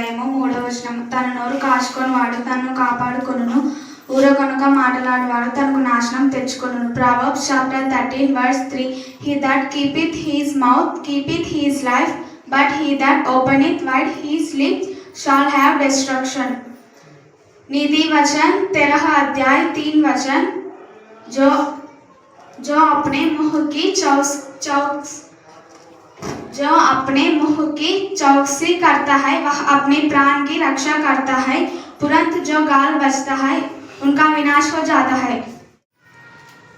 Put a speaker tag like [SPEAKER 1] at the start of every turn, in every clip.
[SPEAKER 1] అధ్యాయము 3వ వచనం. తన నోరు కాచుకొని వాడు తనను కాపాడుకొనును, ఊరకొనక మాటలాడువాడు తనకు నాశనం తెచ్చుకొనును. Proverbs chapter 13 verse 3. He that keepeth his mouth keepeth his life, but he that openeth wide his lips shall have destruction. नीति वचन 13 अध्याय 3 वचन. जो अपने मुंह की चौकसी करता है वह अपने प्राण की रक्षा करता है, तुरंत जो गाल बजता है उनका विनाश हो जाता है.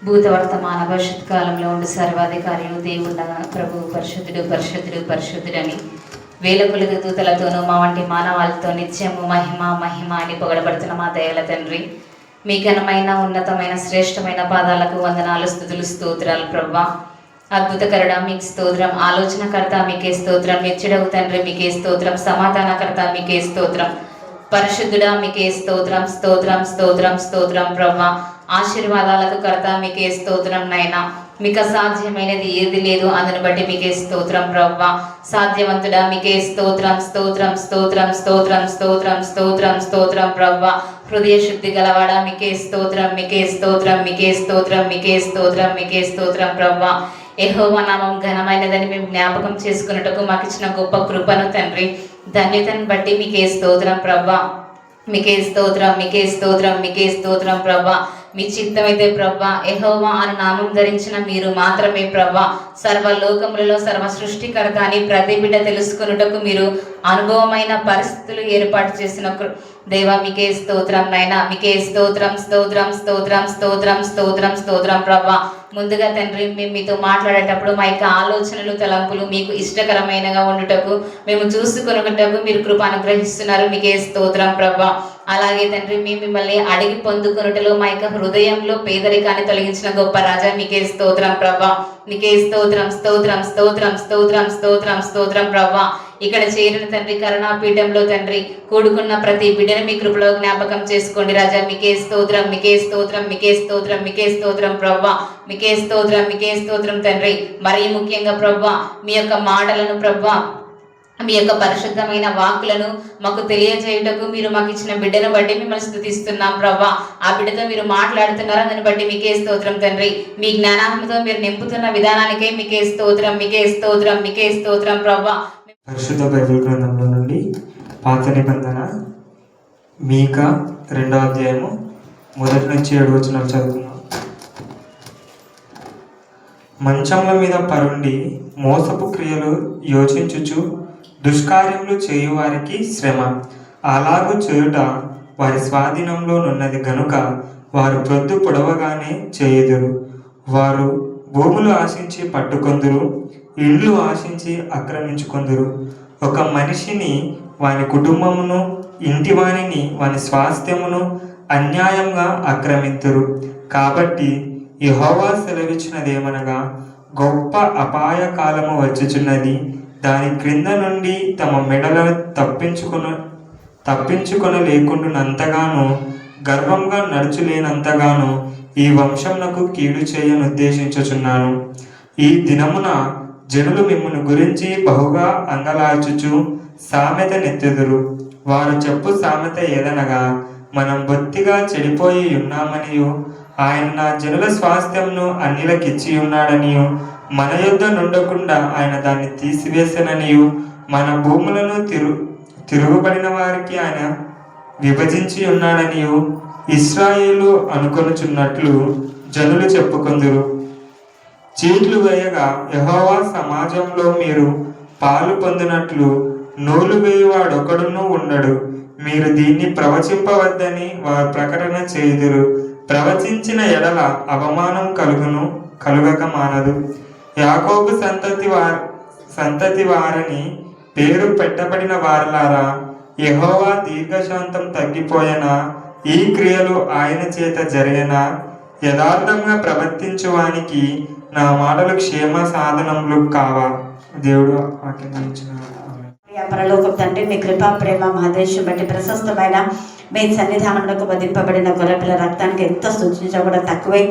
[SPEAKER 2] భూత వర్తమాన భవిష్యత్ కాలంలో ఉండి సర్వాధికారులు దేవుళ్ళ ప్రభు పరిశుద్ధుడు పరిశుద్ధుడు పరిశుద్ధుడని వేల కొలది దూతలతోనూ మా వంటి మానవాళితో నిత్యము మహిమ మహిమ అని పొగడబడుతున్న మా దయాల తండ్రి, మీ ఘనమైన ఉన్నతమైన శ్రేష్టమైన పాదాలకు వందనాలు, స్తుతులు, స్తోత్రాలు. ప్రవ్వా అద్భుతకరుడ మీకు స్తోత్రం, ఆలోచనకర్త మీకే స్తోత్రం, మెచ్చుడవు తండ్రి మీకే స్తోత్రం, సమాధానకర్త మీకే స్తోత్రం, పరిశుద్ధుడా మీకే స్తోత్రం, స్తోత్రం స్తోత్రం స్తోత్రం. ప్రవ్వా ఆశీర్వాదాలకు కర్త మీకే స్తోత్రం నైనా, మీకు అసాధ్యమైనది ఏది లేదు, అందుని బట్టి మీకే స్తోత్రం. ప్రవ్వా సాధ్యవంతుడా మీకే స్తోత్రం, స్తోత్రం స్తోత్రం స్తోత్రం స్తోత్రం స్తోత్రం స్తోత్రం. ప్రవ్వా హృదయ శుద్ధి గలవాడా మీకే స్తోత్రం, మీకే స్తోత్రం, మీకే స్తోత్రం, మీకే స్తోత్రం, మీకే స్తోత్రం. ప్రవ్వా యెహోవా నామం ఘనమైనదని మేము జ్ఞాపకం చేసుకున్నట్టుకు మాకు ఇచ్చిన గొప్ప కృపను తండ్రి, ధన్యతను బట్టి మీకే స్తోత్రం. ప్రవ్వా మీకే స్తోత్రం, మీకే స్తోత్రం, మీకే స్తోత్రం. ప్రవ్వా మీ చిత్తమైతే ప్రవ్వా యెహోవా అని నామం ధరించిన మీరు మాత్రమే ప్రవ్వా సర్వలోకములలో సర్వ సృష్టికర్త అని ప్రతి బిడ్డ తెలుసుకున్నటకు మీరు అనుభవమైన పరిస్థితులు ఏర్పాటు చేసిన దేవా మీకే స్తోత్రం నైనా, మీకే స్తోత్రం, స్తోత్రం స్తోత్రం స్తోత్రం స్తోత్రం స్తోత్రం. ప్రవ్వా ముందుగా తండ్రి మేము మీతో మాట్లాడేటప్పుడు మా యొక్క ఆలోచనలు తలంపులు మీకు ఇష్టకరమైనగా ఉండుటకు మేము చూసుకొనుటకు మీరు కృప అనుగ్రహిస్తున్నారు, మీకే స్తోత్రం. ప్రవ్వా అలాగే తండ్రి మేము మిమ్మల్ని అడిగి పొందుకొనుటలో మా యొక్క హృదయంలో పేదరికాన్ని తొలగించిన గొప్ప రాజా మీకే స్తోత్రం. ప్రవ్వా మీకే స్తోత్రం, స్తోత్రం స్తోత్రం స్తోత్రం స్తోత్రం స్తోత్రం. ప్రవ్వా ఇక్కడ చేరిన తండ్రి కరుణాపీఠంలో తండ్రి కూడుకున్న ప్రతి బిడ్డని మీ కృపలో జ్ఞాపకం చేసుకోండి రాజా, మీకే స్తోత్రం, మీకే స్తోత్రం, మీకే స్తోత్రం, మీకే స్తోత్రం. ప్రవ్వా మీకే స్తోత్రం, మీకే స్తోత్రం తండ్రి. మరీ ముఖ్యంగా ప్రవ్వా మీ యొక్క మాటలను ప్రవ్వా మీ యొక్క పరిశుద్ధమైన వాక్కులను మాకు తెలియజేయుటకు మీరు మాకు ఇచ్చిన బిడ్డను బట్టి మిమ్మల్ని స్తుతిస్తున్నాం. ప్రవ్వా ఆ బిడ్డతో మీరు మాట్లాడుతున్నారు, దాన్ని బట్టి మీకే స్తోత్రం తండ్రి. మీ జ్ఞానాత్మతో మీరు నింపుతున్న విధానానికే మీకే స్తోత్రం, మీకే స్తోత్రం, మీకే స్తోత్రం. ప్రవ్వా
[SPEAKER 3] పరిశుద్ధ బైబిల్ గ్రంథంలో నుండి పాత నిబంధన మీకా 2వ అధ్యాయము 1 నుంచి 7 వచనాలు చదువుతున్నాం. మంచముల మీద పరుండి మోసపు క్రియలు యోచించుచు దుష్కార్యములు చేయువారికి శ్రమ, అలాగు చేయుట వారి స్వాధీనంలో నున్నది గనుక వారు ప్రొద్దు పొడవగానే చేయుదురు. వారు భూములు ఆశించి పట్టుకొందురు, ఇళ్ళు ఆశించి ఆక్రమించుకొందురు. ఒక మనిషిని వాని కుటుంబమును, ఇంటి వానిని వాని స్వాస్థ్యమును అన్యాయంగా ఆక్రమింతురు. కాబట్టి యెహోవా సెలవిచ్చినదేమనగా, గొప్ప అపాయ కాలము వచ్చుచున్నది, దాని క్రింద నుండి తమ మెడలను తప్పించుకొనలేకుండానంతగాను గర్వంగా నడుచులేనంతగాను ఈ వంశమునకు కీడు చేయనుద్దేశించుచున్నాను. ఈ దినమున జనులు మిమ్మును గురించి బహుగా అంగలార్చుచు సామెత నెత్తెదురు. వారు చెప్పు సామెత ఏదనగా, మనం బొత్తిగా చెడిపోయి ఉన్నామనియు ఆయన నా జనుల స్వాస్థ్యంను అన్యులకిచ్చి ఉన్నాడనియు మన యొద్ద నుండకుండా ఆయన దాన్ని తీసివేసననియు మన భూములను తిరుగుబడిన వారికి ఆయన విభజించి ఉన్నాడనియు ఇశ్రాయేలు అనుకొనుచున్నట్లు జనులు చెప్పుకొందురు. చీట్లు వేయగా యెహోవా సమాజంలో మీరు పాలు పొందినట్లు నూలు వేయువాడొకడును ఉండడు. మీరు దీన్ని ప్రవచింపవద్దని వారు ప్రకటన చేయుదురు. ప్రవచించిన ఎడల అవమానం కలుగక మానదు. యాకోబు సంతతి వారని పేరు పెట్టబడిన వారలారా, యెహోవా దీర్ఘశాంతం తగ్గిపోయినా ఈ క్రియలు ఆయన చేత జరిగినా యథార్థంగా ప్రవర్తించువానికి నా మాటలు క్షేమ సాధనములు కావా. దేవుడు
[SPEAKER 4] పరలోకం తండ్రి, మీ కృపా ప్రేమ మహదేశం బట్టి ప్రశస్తమైన మీ సన్నిధానంలో వధింపబడిన గొర్రెపిల్ల రక్తానికి ఎంత సూచించా కూడా తక్కువే.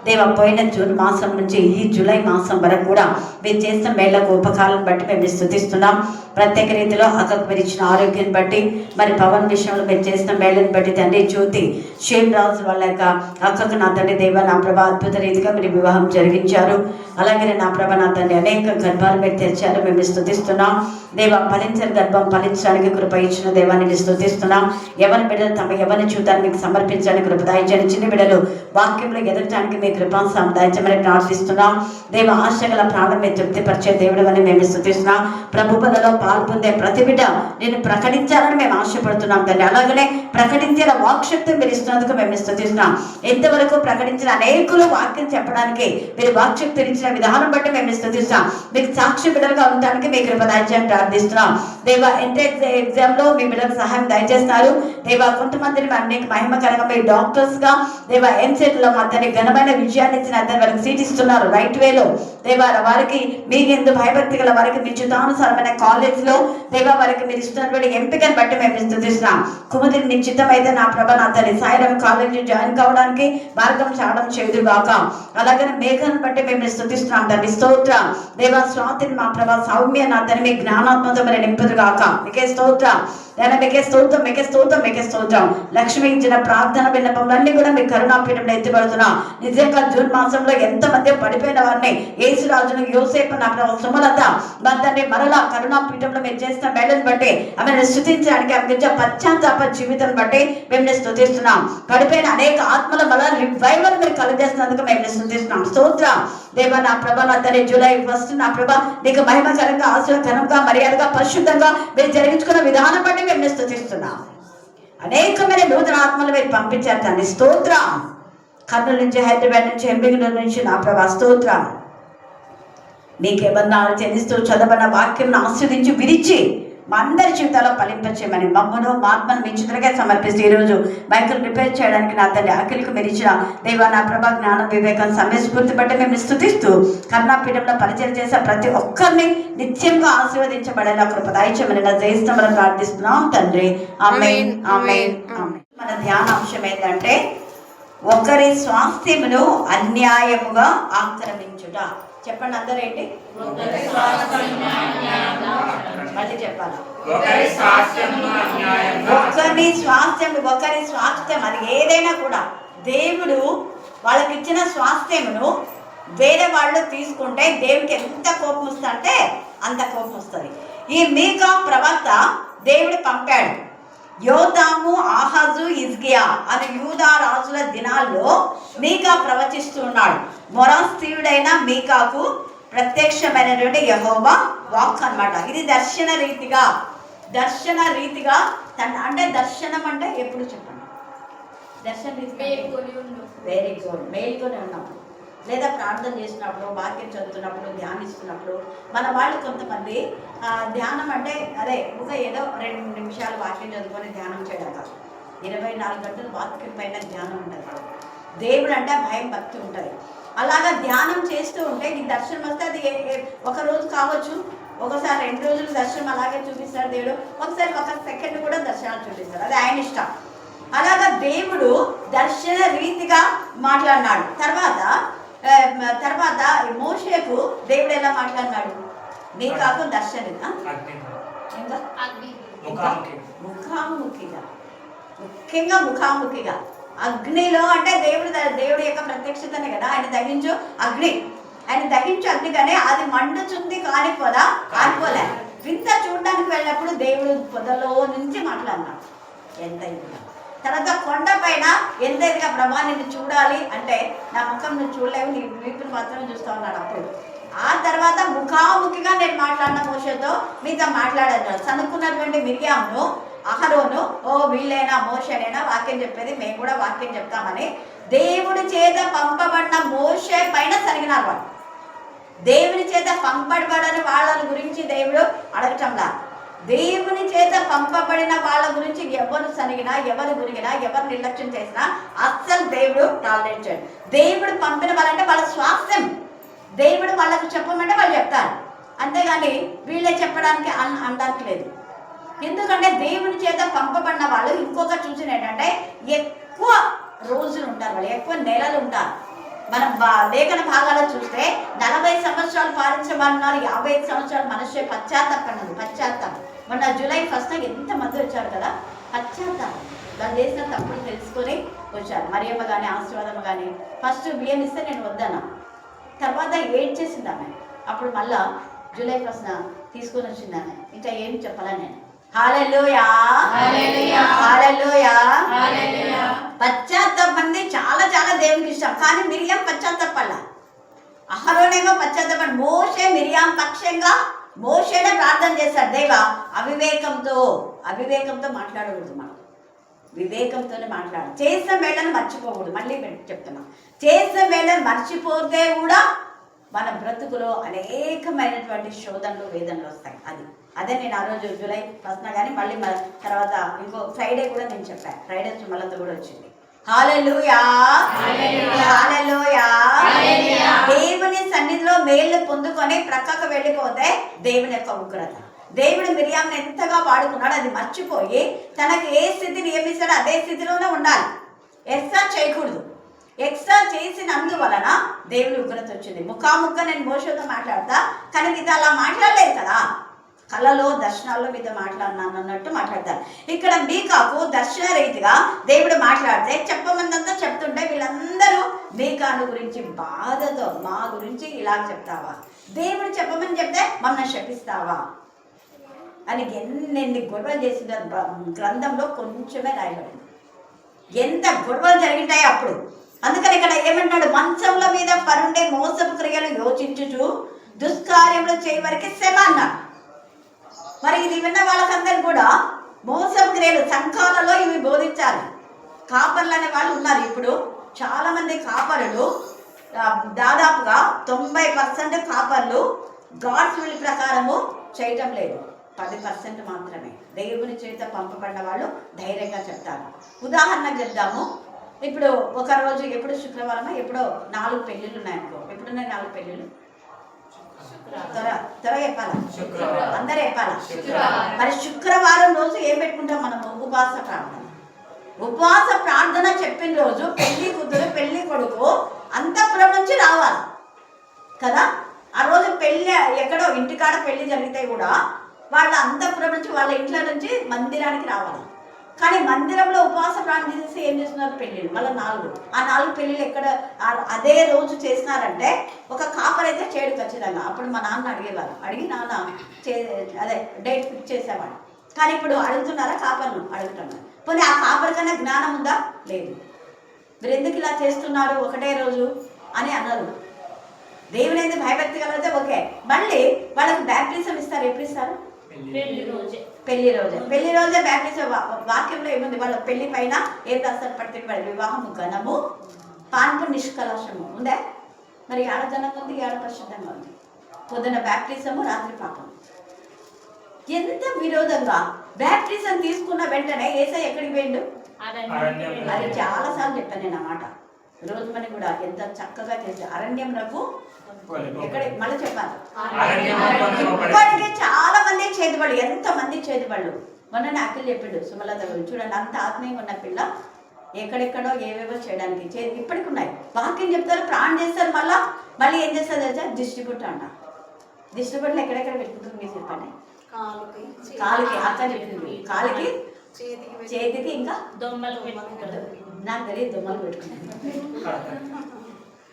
[SPEAKER 4] దేవ పోయిన జూన్ మాసం నుంచి ఈ జూలై మాసం వరకు కూడా మీరు చేసిన మేళ్లకు ఉపకారం బట్టి మేము స్తుతిస్తున్నాం. ప్రత్యేక రీతిలో అక్కకు మీరు ఇచ్చిన ఆరోగ్యాన్ని బట్టి, మరి పవన్ విషయంలో మీరు చేసిన మేళ్ళని బట్టి తండ్రి, జ్యోతి షేమ్ రాజు వాళ్ళ యొక్క అక్కకు నా తండ్రి దేవ నా ప్రభా అద్భుత రీతిగా మీరు వివాహం జరిగించారు. అలాగే నా ప్రభా నా తండ్రి అనేక గర్భాలు మీరు తెచ్చారు. మేము స్తుతిస్తున్నాం దేవ. ఫలించిన గర్భం ఫలించడానికి కృప ఇచ్చిన దేవాన్ని స్తుతిస్తున్నాం. ఎవరి బిడ్డలు తమ ఎవరిని చూడడానికి మీకు సమర్పించడానికి కృప దయచేయండి. చిన్న బిడ్డలు వాక్యంలో ఎదగటానికి మీ కృపను దయచేయమని ప్రార్థిస్తున్నాం దేవ. ఆశగల ప్రాణం మీరు తృప్తిపరిచే దేవుడు అని మేము స్తుతిస్తున్నాం. ప్రభు బలలో పాల్పొందే ప్రతి బిడ్డ నేను ప్రకటించాలని మేము ఆశపడుతున్నాం తండ్రి. అలాగనే ప్రకటించిన వాక్శక్తి మీరు ఇస్తున్నందుకు మేము స్తుతిస్తున్నాం. ఎంతవరకు ప్రకటించిన అనేకులు వాక్యం చెప్పడానికి మీరు వాక్శక్తి ఇచ్చిన విధానం బట్టి మేము స్తుతిస్తున్నాం. మీకు సాక్షి బిడ్డలుగా ఉండడానికి మీ కృప దయచేయని ప్రార్థిస్తున్నాం దేవ. ఎంట్రన్స్ ఎగ్జామ్ లో మీ బిడ్డలకు సహాయం దయచేస్తున్నారు దేవ. కొంతమందిని మీకు మహిమకరంగా మీ డాక్టర్స్ గా దేవ ఎంసెట్ లో అతని ఘనమైన విజయాన్ని ఇచ్చిన అతని వారికి సీట్ ఇస్తున్నారు రైట్ వేలో దేవ. వారికి మీ ఎందు భయభక్తి గల వారికి మీ చిత్తానుసారమైన కాలేజ్ లో దేవ వారికి మీరు ఇస్తున్నటువంటి ఎంపికను బట్టి మేము స్తుతిస్తున్నాం. కుముదిని నిశ్చితం అయితే నా ప్రభ నా తల్లి సాయిరం కాలేజ్ జాయిన్ కావడానికి మార్గం చావడం చేదుగాక. అలాగే మేఘను బట్టి మేము స్తుతిస్తున్నాం తండ్రి. స్తోత్ర దేవ. స్వాతిని మా ప్రభ సౌమ్య నా తల్లి మీ జ్ఞానాత్మత మరి నింపుదుగాక. మీకే స్తోత్ర నేను మీకే స్తోత్రం మీకే స్తోత్రం మీకే స్తోత్రం. లక్ష్మి ఇచ్చిన ప్రార్థన విన్నపములన్నీ కూడా మీ కరుణాపీఠంలో ఎత్తిపడుతున్నా. నిజంగా జూన్ మాసంలో ఎంతమంది పడిపోయిన వారిని యేసురాజును యోసేపు నా సుమలత బంధాన్ని మరలా కరుణాపీఠంలో మీరు చేసిన మేళను బట్టి ఆమెను స్తుతించడానికి ఆమె పశ్చాత్తాప జీవితం బట్టి మేము స్తుతిస్తున్నాం. పడిపోయిన అనేక ఆత్మల మరలా రివైవల్ మీరు కలుగజేసినందుకు మేము స్తుతిస్తున్నాం. స్తోత్ర దేవ. నా ప్రభ నా తల్లి జూలై 1 నా ప్రభ నీకు మహిమకరంగా ఆశీర్వదకరంగా మర్యాదగా పరిశుద్ధంగా మీరు జరిగించుకున్న విధానం బట్టి మేము స్తుతిస్తున్నాం. అనేకమైన నూతన ఆత్మలు మీరు పంపించారు తండ్రి. స్తోత్ర. కర్నూలు నుంచి, హైదరాబాద్ నుంచి, ఎంబిగనూరు నుంచి నా ప్రభా స్తోత్ర. మీకేమన్నా చెల్లిస్తూ చదవన్న వాక్యం ఆస్వాదించి విరిచి మా అందరి జీవితాల్లో ఫలింపచేయమని మమ్మను మా ఆత్మను మీ చిత్రగా సమర్పిస్తూ ఈరోజు మైకులు రిపేర్ చేయడానికి నా తల్లి అఖిల్కు మీరు ఇచ్చిన దేవ నా ప్రభా జ్ఞానం వివేకం సమయస్ఫూర్తి బట్టి మేము స్తుతిస్తూ కర్ణాపీఠంలో పరిచయం చేసే ప్రతి ఒక్కరిని నిత్యంగా ఆశీర్వదించబడేలా కృప దయచేయమని నా జయిస్తామని ప్రార్థిస్తున్నాం తండ్రి. ఆమేన్ ఆమేన్ ఆమేన్. మన ధ్యానాంశం ఏంటంటే ఒకరి స్వాస్థ్యమును అన్యాయముగా ఆక్రమించుట. చెప్పండి అందరూ ఏంటి? మళ్ళీ చెప్పాలి. ఒకరి స్వాస్థ్యం అది ఏదైనా కూడా దేవుడు వాళ్ళకి ఇచ్చిన స్వాస్థ్యమును వేరే వాళ్ళు తీసుకుంటే దేవుడికి ఎంత కోపం వస్తుంది అంటే అంత కోపం వస్తుంది. ఈ మీకా ప్రవక్త దేవుడు పంపాడు. యోతాము, ఆహాజు, హిజ్కియా అనే యూదా రాజుల దినాల్లో మీకా ప్రవచిస్తూ ఉన్నాడు. మొరాస్తీయుడైన మీకాకు ప్రత్యక్షమైనటువంటి యెహోవా వాక్ అన్నమాట. ఇది దర్శన రీతిగా అంటే దర్శనం అంటే ఎప్పుడు చెప్పండి? దర్శన రీతిగా వెరీ గుడ్. మేల్కొని ఉన్నప్పుడు లేదా ప్రార్థన చేసినప్పుడు, వాక్యం చదువుతున్నప్పుడు, ధ్యానిస్తున్నప్పుడు మన వాళ్ళు కొంతమంది ధ్యానం అంటే అదే ఒక ఏదో 2 నిమిషాలు వాక్యం చదువుకొని ధ్యానం చేయడం కాదు. 24 గంటలు వాక్యం పైన ధ్యానం ఉంటుంది. దేవుడు అంటే భయం భక్తి ఉంటుంది. అలాగా ధ్యానం చేస్తూ ఉంటే ఈ దర్శనం వస్తే అది ఒక రోజు కావచ్చు, ఒకసారి 2 రోజులు దర్శనం అలాగే చూపిస్తాడు దేవుడు, ఒకసారి 1 సెకండ్ కూడా దర్శనాలు చూపిస్తాడు. అది ఆయన ఇష్టం. అలాగా దేవుడు దర్శన రీతిగా మాట్లాడినాడు. తర్వాత మోషేకు దేవుడు ఎలా మాట్లాడినాడు? మీకాకు దర్శనం ముఖ్యంగా ముఖాముఖిగా అగ్నిలో అంటే దేవుడి యొక్క ప్రత్యక్షతనే కదా. ఆయన దహించు అగ్ని కానీ అది మండుచుంది కానిపోలే. వింత చూడడానికి వెళ్ళినప్పుడు దేవుడు పొదలో నుంచి మాట్లాడినాడు. ఎంత ఇదిగా. తర్వాత కొండ పైన ఎంత ఇదిగా ప్రభా నిన్ను చూడాలి అంటే నా ముఖం నువ్వు చూడలేవు, నీ వీపుని మాత్రమే చూస్తూ ఉన్నాడు. అప్పుడు ఆ తర్వాత ముఖాముఖిగా నేను మాట్లాడిన మోషేతో మీతో మాట్లాడాను. చదువుకున్నటువంటి మిరియామును, అహరోను వీళ్ళైనా మోషేనైనా వాక్యం చెప్పేది, మేము కూడా వాక్యం చెప్తామని దేవుడి చేత పంపబడిన మోషే పైన సరిగినారు వాళ్ళు. దేవుని చేత పంపబడని వాళ్ళ గురించి దేవుడు అడగటంలా. దేవుని చేత పంపబడిన వాళ్ళ గురించి ఎవరు సరిగినా, ఎవరు గురిగినా, ఎవరు నిర్లక్ష్యం చేసినా అస్సలు దేవుడు టాలరేట్ చేయడు. దేవుడు పంపిన వాళ్ళంటే వాళ్ళ స్వాస్థ్యం. దేవుడు వాళ్ళకు చెప్పమంటే వాళ్ళు చెప్తారు, అంతేగాని వీళ్ళే చెప్పడానికి అనడానికి లేదు. ఎందుకంటే దేవుని చేత పంపబడిన వాళ్ళు ఇంకొక చూసిన ఏంటంటే ఎక్కువ రోజులు ఉంటారు, వాళ్ళు ఎక్కువ నెలలు ఉంటారు. మనం లేఖన భాగాలు చూస్తే 40 సంవత్సరాలు పాలించమన్నారు, 55 సంవత్సరాలు మనిషి పశ్చాత్తాపన్నది. పశ్చాత్తాపం మొన్న జూలై 1 ఎంతమంది వచ్చారు కదా, పశ్చాత్తాపం. వాళ్ళు చేసిన తప్పులు తెలుసుకొని వచ్చారు. మరియమ్మ కానీ ఆశీర్వాదమ్మ కానీ ఫస్ట్ బియ్యం ఇస్తే నేను వద్దన్నా, తర్వాత వెయిట్ చేసింది ఆమె. అప్పుడు మళ్ళా జూలై 1 తీసుకొని వచ్చింది ఆమె. ఇంకా ఏం చెప్పాలా నేను. హల్లెలూయా, హల్లెలూయా. పశ్చాత్తాపం చాలా చాలా దేవునికి ఇష్టం. కానీ మిరియం పశ్చాత్తాపల్ల, అహరోనేమో పశ్చాత్తాపం. మోషే మిరియాం పక్షంగా మోషేనే ప్రార్థన చేశాడు. దేవా అవివేకంతో మాట్లాడకూడదు, మనం వివేకంతోనే మాట్లాడాలి. చేసిన వేళను మర్చిపోకూడదు. మళ్ళీ చెప్తున్నా, చేసిన వేళను మర్చిపోతే కూడా మన బ్రతుకులో అనేకమైనటువంటి శోధనలు వేదనలు వస్తాయి. అదే నేను ఆ రోజు జూలై 1 కానీ మళ్ళీ తర్వాత ఇంకో ఫ్రైడే కూడా నేను చెప్పాను. ఫ్రైడే మళ్ళీ కూడా వచ్చింది. హల్లెలూయా, హల్లెలూయా. దేవుని సన్నిధిలో మేలు పొందుకొని ప్రక్కకు వెళ్ళిపోతే దేవుని యొక్క ఉగ్రత. దేవుడు మిరియాన్ని ఎంతగా వాడుకున్నాడు, అది మర్చిపోయి తనకు ఏ స్థితి నియమిస్తాడో అదే స్థితిలోనే ఉండాలి. ఎక్స్ట్రా చేయకూడదు. ఎక్స్ట్రా చేసినందువలన దేవుని ఉగ్రత వచ్చింది. ముఖాముఖ నేను మోషతో మాట్లాడతా, కానీ మీతో అలా మాట్లాడలేదు కదా. కళలో దర్శనాల్లో మీతో మాట్లాడినాను అన్నట్టు మాట్లాడతారు. ఇక్కడ మీకాకు దర్శన రీతిగా దేవుడు మాట్లాడితే చెప్పమందంతా చెప్తుంటే వీళ్ళందరూ మీకాను గురించి బాధతో మా గురించి ఇలా చెప్తావా, దేవుడు చెప్పమని చెప్తే మమ్మల్ని శపిస్తావా అని ఎన్నెన్ని గొడవలు చేసిన గ్రంథంలో కొంచెమే రాయబడింది. ఎంత గొడవలు జరిగినాయి అప్పుడు. అందుకని ఇక్కడ ఏమంటాడు, మంచంల మీద పరుండే మోసపు క్రియలు యోచించుచు దుష్కార్యములు చేయవరికి శ్రమ అన్నాడు. మరి ఇది విన్న వాళ్ళకందరూ కూడా మోసపు క్రియలు సంఘాలలో ఇవి బోధించాలి. కాపర్లు అనే వాళ్ళు ఉన్నారు. ఇప్పుడు చాలా మంది కాపరులు, దాదాపుగా 90% కాపర్లు గాడ్స్ విల్ ప్రకారము చేయటం లేదు. 10% మాత్రమే దేవుని చేత పంపబడిన వాళ్ళు ధైర్యంగా చెప్తారు. ఉదాహరణకు చెప్తాము. ఇప్పుడు ఒక రోజు ఎప్పుడు శుక్రవారమా ఎప్పుడో 4 పెళ్ళిళ్ళు ఉన్నాయనుకో. ఎప్పుడున్నాయి 4 పెళ్ళిళ్ళు? త్వరగా చెప్పాలా? అందరూ చెప్పాలా? మరి శుక్రవారం రోజు ఏం పెట్టుకుంటాం మనము? ఉపవాస ప్రార్థన. ఉపవాస ప్రార్థన చెప్పిన రోజు పెళ్లి కూతురు పెళ్లి కొడుకు అంతఃపురం నుంచి రావాలి కదా. ఆ రోజు పెళ్లి ఎక్కడో ఇంటికాడ పెళ్లి జరిగితే కూడా వాళ్ళ అంతఃపురం నుంచి వాళ్ళ ఇంట్లో నుంచి మందిరానికి రావాలి. కానీ మందిరంలో ఉపవాస ప్రార్థన చేసి ఏం చేస్తున్నారు? పెళ్ళిళ్ళు మళ్ళీ 4. ఆ 4 పెళ్ళిళ్ళు ఎక్కడ అదే రోజు చేసినారంటే ఒక కాపర్ అయితే చేయడు ఖచ్చితంగా. అప్పుడు మా నాన్న అడిగేవారు, అడిగి నాన్న అదే డేట్ ఫిక్స్ చేసేవాడు. కానీ ఇప్పుడు అడుగుతున్నారా? కాపర్ను అడుగుతున్నారు. పోనీ ఆ కాపర్ కన్నా జ్ఞానం ఉందా? లేదు. మీరు ఎందుకు ఇలా చేస్తున్నారు ఒకటే రోజు అని అన్నారు. దేవుని ఎందుకు భయభక్తి కలిగితే ఓకే. మళ్ళీ వాళ్ళకి బ్యాప్టిజం ఇస్తారు. ఎప్పుడు ఇస్తారు? పెళ్లి రోజే బ్యాప్టిజం. వాక్యంలో ఏముంది? వాళ్ళ పెళ్లి పైన ఏం రాస్తారు? పట్టిన వివాహము ఘనము, పాన్పు నిష్కలశము ఉందే. మరి ఏడ ఘనంగా ఉంది, ఏడ పరిశుద్ధంగా ఉంది. పొద్దున బ్యాప్టిజము, రాత్రి పాపం. ఎంత విరోధంగా! బ్యాప్టిజం తీసుకున్న వెంటనే యేసయ్య ఎక్కడికి పోయిండు? అది చాలాసార్లు చెప్పాను నేను ఆ మాట. రోజు మని కూడా ఎంత చక్కగా చేసి అరణ్యంలో ఎక్కడ మళ్ళీ చెప్పాలి. ఇప్పటికే చాలా మంది చేతిబళ్ళు, ఎంతమంది చేతిబళ్ళు. మొన్న అఖిల్ చెప్పిండు సుమలత గురించి. చూడండి, అంత ఆత్మీయంగా ఉన్న పిల్ల ఎక్కడెక్కడో ఏవేవో చేయడానికి ఇప్పటికి ఉన్నాయి. వాక్యం చెప్తారు, ప్రాణం చేస్తారు. మళ్ళీ ఏం చేస్తారు తెలుసా? డిస్ట్రిబ్యూట్ అంట. డిస్ట్రిబ్యూట్లు ఎక్కడెక్కడ పెట్టుకుంటుంది మీరు చెప్పండి. కాలుకి అక్క చెప్పింది, కాలుకి చేతికి ఇంకా దొమ్మలు నాకు తెలియదు. దొమ్మలు పెట్టుకున్నాను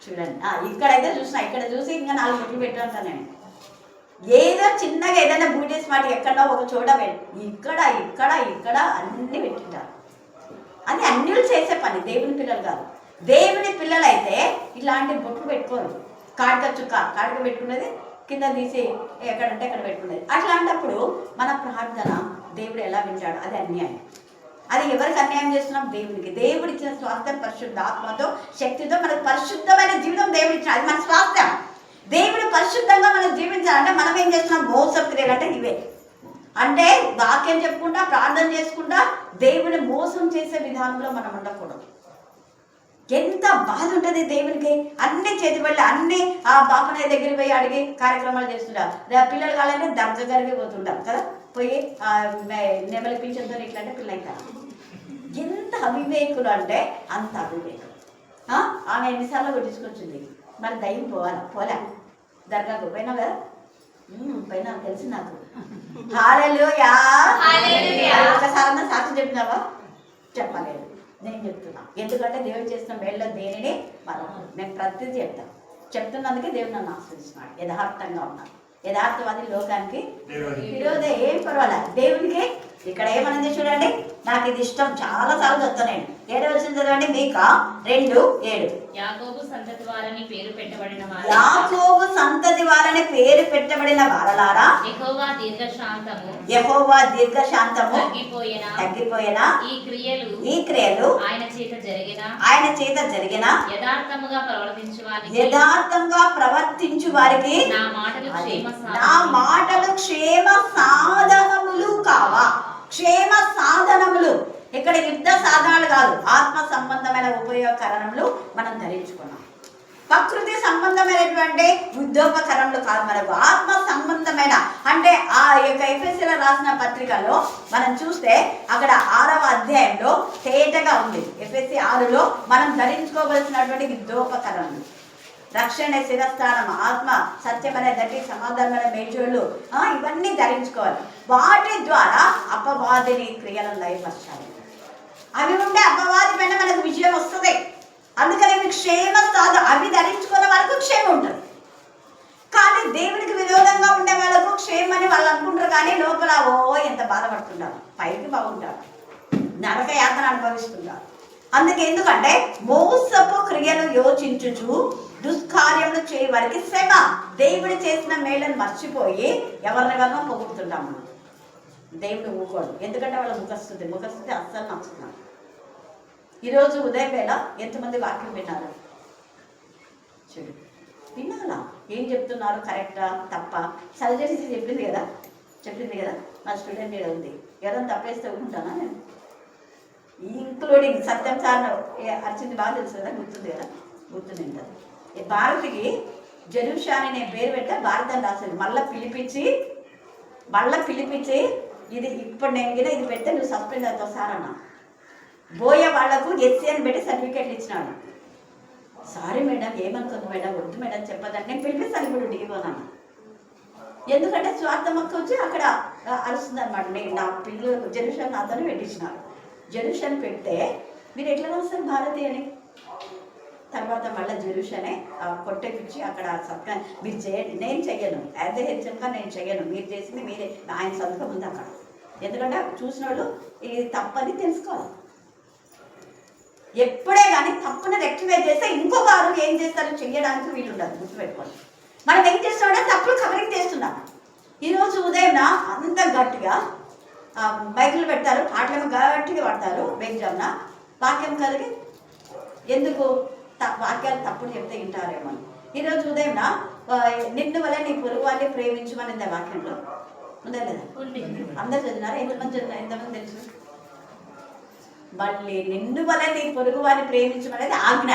[SPEAKER 4] చూడండి. ఇక్కడైతే చూసిన, ఇక్కడ చూసి ఇంకా 4 బొట్లు పెట్టాను నేను. ఏదో చిన్నగా ఏదైనా బూటేసి మాట ఎక్కడో ఒక చోట ఇక్కడ ఇక్కడ ఇక్కడ అన్నీ పెట్టింటారు. అది అన్యులు చేసే పని, దేవుని పిల్లలు కాదు. దేవుని పిల్లలు అయితే ఇలాంటి బొట్లు పెట్టుకోరు. కాడిక చుక్క కాడిక పెట్టుకున్నది కింద తీసి ఎక్కడంటే ఎక్కడ పెట్టుకునేది. అట్లాంటప్పుడు మన ప్రార్థన దేవుడు ఎలా వింటాడు? అది అన్యాయం. అది ఎవరికి అన్యాయం చేస్తున్నాం? దేవునికి. దేవుడు ఇచ్చిన స్వాస్థ్యం పరిశుద్ధ ఆత్మతో శక్తితో మనకు పరిశుద్ధమైన జీవితం దేవుడు ఇచ్చిన, అది మన స్వాస్థ్యం. దేవుడు పరిశుద్ధంగా మనం జీవించాలంటే మనం ఏం చేస్తున్నాం? మోసపు క్రియలు అంటే ఇవే. అంటే వాక్యం చెప్పుకుంటా, ప్రార్థన చేసుకుంటా దేవుని మోసం చేసే విధానంలో మనం ఉండకూడదు. ఎంత బాధ ఉంటుంది దేవునికి. అన్ని చేతిబడి, అన్ని ఆ బాపనయ్య దగ్గరికి పోయి అడిగి కార్యక్రమాలు చేస్తుంటారు. పిల్లలు కావాలంటే దర్గ గారికి పోతుంటారు కదా, పోయి నెమలి పింఛన్తో ఇట్లాంటి పిల్లలు అవుతారు. ఎంత అవివేకులు అంటే అంత అవివేకులు. ఆమె ఎన్నిసార్లు కొట్టించుకొచ్చింది. మరి దయ్యం పోలే దర్గాకు పోయినావు కదా, పైన తెలుసు నాకు. హల్లెలూయా. ఒకసారన్నా సాక్షి చెప్పినావా? చెప్పలేదు. నేను చెప్తున్నా, ఎందుకంటే దేవుడు చేసిన మేళ్ళలో దేనిని మనం నేను ప్రతిదీ చెప్తున్నందుకే దేవుడు నన్ను ఆశ్రయిస్తున్నాడు. యథార్థంగా ఉన్నాను. యథార్థవాది లోకానికి విరోధే, ఏం పర్వాలేదు దేవునికి. ఇక్కడ ఏమన్నది చూడండి, నాకు ఇది ఇష్టం, చాలా సార్లు చదువుతాను నేను. 7వ వచనం చదవండి. మీకా 2:7.
[SPEAKER 2] యాకోబు సంతతి వారని పేరు పెట్టబడిన
[SPEAKER 4] వారలారా,
[SPEAKER 2] యెహోవా దీర్ఘశాంతము
[SPEAKER 4] తగ్గిపోయిన ఈ క్రియలు
[SPEAKER 2] ఆయన చేత జరిగిన
[SPEAKER 4] యథార్థంగా ప్రవర్తించు వారికి నా మాటలు క్షేమ సాధనములు కావా. క్షేమ సాధనములు ఇక్కడ యుద్ధ సాధనాలు కాదు, ఆత్మ సంబంధమైన ఉపయోగకరణములు మనం ధరించుకున్నాం. ప్రకృతి సంబంధమైనటువంటి యుద్ధోపకరణలు కాదు, మనకు ఆత్మ సంబంధమైన. అంటే ఆ యొక్క ఎఫెసీయులకు రాసిన పత్రికలో మనం చూస్తే అక్కడ 6వ అధ్యాయంలో తేటగా ఉంది. ఎఫెసీ 6లో మనం ధరించుకోవలసినటువంటి యుద్ధోపకరణలు, రక్షణ శిరస్థానం, ఆత్మ సత్యమనే దట్టి, సమాధానమైన మేజోళ్ళు, ఇవన్నీ ధరించుకోవాలి. వాటి ద్వారా అపవాదిని క్రియలను లయపరచాలి. అవి ఉంటే అపవాది పైన మనకు విజయం వస్తుంది. అందుకని మీకు క్షేమ సాధ అవి ధరించుకున్న వాళ్ళకు క్షేమం ఉంటుంది. కానీ దేవునికి విరోధంగా ఉండే వాళ్ళకు క్షేమం అని వాళ్ళు అనుకుంటారు, కానీ లోపల ఎంత బాధపడుతుంటారు. పైకి బాగుంటారు, నరక యాతన అనుభవిస్తుంటారు. అందుకే ఎందుకంటే మోసపు క్రియలు యోచించుచు దుష్కార్యములు చేయవారికి శ్రమ. దేవుడు చేసిన మేళ్ళను మర్చిపోయి ఎవరినెవరినో పొగుడుతుంటాం మనం. దేవుడు ఊకోడు, ఎందుకంటే వాళ్ళ ముఖస్థుతి అస్సలు నచ్చుతున్నాడు. ఈరోజు ఉదయం వేళ ఎంతమంది వాక్యం విన్నారు? చూడు, విన్నారా? ఏం చెప్తున్నారు? కరెక్టా తప్ప? సర్జరీ చెప్పింది కదా నా స్టూడెంట్ మీద ఉంది. ఎవరైనా తప్పేస్తే ఉంటానా నేను? ఇంక్లూడింగ్ సత్యం సార్ అర్చింది బాగా తెలుసు కదా, గుర్తుంది కదా, గుర్తుంది ఉంటుంది. భారతికి జెరూషాని నేను పేరు పెట్టా, భారత అని రాసేది. మళ్ళీ పిలిపించి ఇది ఇప్పుడు నేను కూడా ఇది పెడితే నువ్వు సస్పెండ్ అవుతావు సార్ అన్న. బోయే వాళ్లకు ఎస్సీ అని పెట్టి సర్టిఫికేట్లు ఇచ్చినాడు. సారీ మేడం, ఏమనుకుంది మేడం, వద్దు మేడం చెప్పదండి, నేను పిలిపిస్తాను ఇప్పుడు డిగిపోనాను. ఎందుకంటే స్వార్థమక్క వచ్చి అక్కడ అరుస్తుంది అనమాట. నేను నా పిల్లలు జెరూషాన్ని అతను పెట్టించినాడు. జెరూషాన్ని పెడితే మీరు ఎట్లా వస్తారు భారతి అని. తర్వాత మళ్ళీ జెరూషానే కొట్టేపించి అక్కడ సత్కా మీరు చేయండి, నేను చెయ్యను, యాజ్ ఏ హెచ్ఎంగా నేను చెయ్యను, మీరు చేసింది మీరే, ఆయన సంతకం ఉంది అక్కడ. ఎందుకంటే చూసిన వాళ్ళు ఇది తప్పని తెలుసుకోవాలి. ఎప్పుడే కానీ తప్పును రెక్టిఫై చేస్తే ఇంకొకరు ఏం చేస్తారో చెయ్యడానికి వీలు ఉండదు, గుర్తుపెట్టుకోండి. మనం ఏం చేస్తామంటే తప్పులు కవరింగ్ చేస్తున్నాం. ఈరోజు ఉదయం అంత గట్టిగా బైకులు పెడతారు, పాటలు గట్టిగా పడతారు, బెంజామ్న వాక్యం కలిగి ఎందుకు వాక్యాలు తప్పుడు చెప్తే వింటారేమో. ఈరోజు ఉదయం నిన్ను వల్ల నీ పొరుగు వాళ్ళని ప్రేమించమని వాక్యంలో ఉందా లేదా? అందరు చదివినారా? ఎంతమంది తెలుసు? మళ్ళీ నిన్ను వల్ల నీ పొరుగు వారిని ప్రేమించమనేది ఆజ్ఞ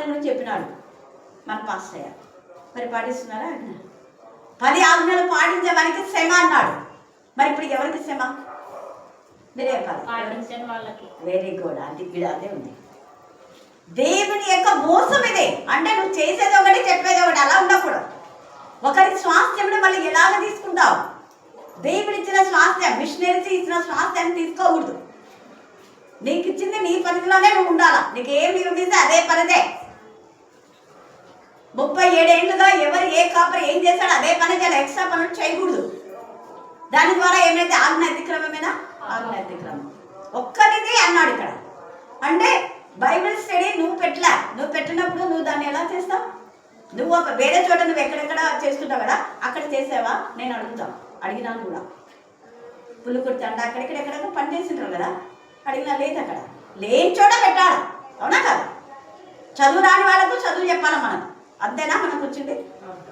[SPEAKER 4] గురించి చెప్పినాడు మన పాస్టయ్య. మరి పాటిస్తున్నారా ఆజ్ఞ? 10 ఆజ్ఞలు పాటించడానికి శ్రమ అన్నాడు. మరి ఇప్పుడు ఎవరికి శ్రమ? మీరే చెప్పాలి. వెరీ గుడ్, అది అదే ఉంది. దేవుని యొక్క మోసం ఇదే. అంటే నువ్వు చేసేది ఒకటి చెప్పేది ఒకటి, అలా ఉండకూడదు. ఒకరి స్వాస్థ్యంలో మళ్ళీ ఎలాగ తీసుకుంటావు? దేవుడు ఇచ్చిన స్వాస్థ్యం, మిషనరీస్ ఇచ్చిన స్వాస్థ్యాన్ని తీసుకోకూడదు. నీకు ఇచ్చింది నీ పరిధిలోనే నువ్వు ఉండాలా. నీకు ఏం నిరూపిస్తే అదే పరిదే. 37 ఏళ్ళుగా ఎవరు ఏ కాపరి ఏం చేశాడో అదే పని చేయాలి, ఎక్స్ట్రా పనులు చేయకూడదు. దాని ద్వారా ఏమైతే ఆజ్ఞ అతిక్రమమేనా? ఆజ్ఞ అతిక్రమం ఒక్కరిది అన్నాడు ఇక్కడ. అంటే బైబిల్ స్టడీ నువ్వు పెట్టినప్పుడు నువ్వు దాన్ని ఎలా చేస్తావు? నువ్వు ఒక వేరే చోట నువ్వు ఎక్కడెక్కడ చేస్తుంటావు కదా, అక్కడ చేసావా? నేను అడిగినాను కూడా. పులుకుర్తి అంటే అక్కడెక్కడెక్కడ పని చేస్తుంటారు కదా, అడిగినా లేదు. అక్కడ లేని చోట పెట్టాలి, అవునా కదా? చదువు రాని వాళ్ళకు చదువు చెప్పాలి మనం, అంతేనా? మనకు వచ్చింది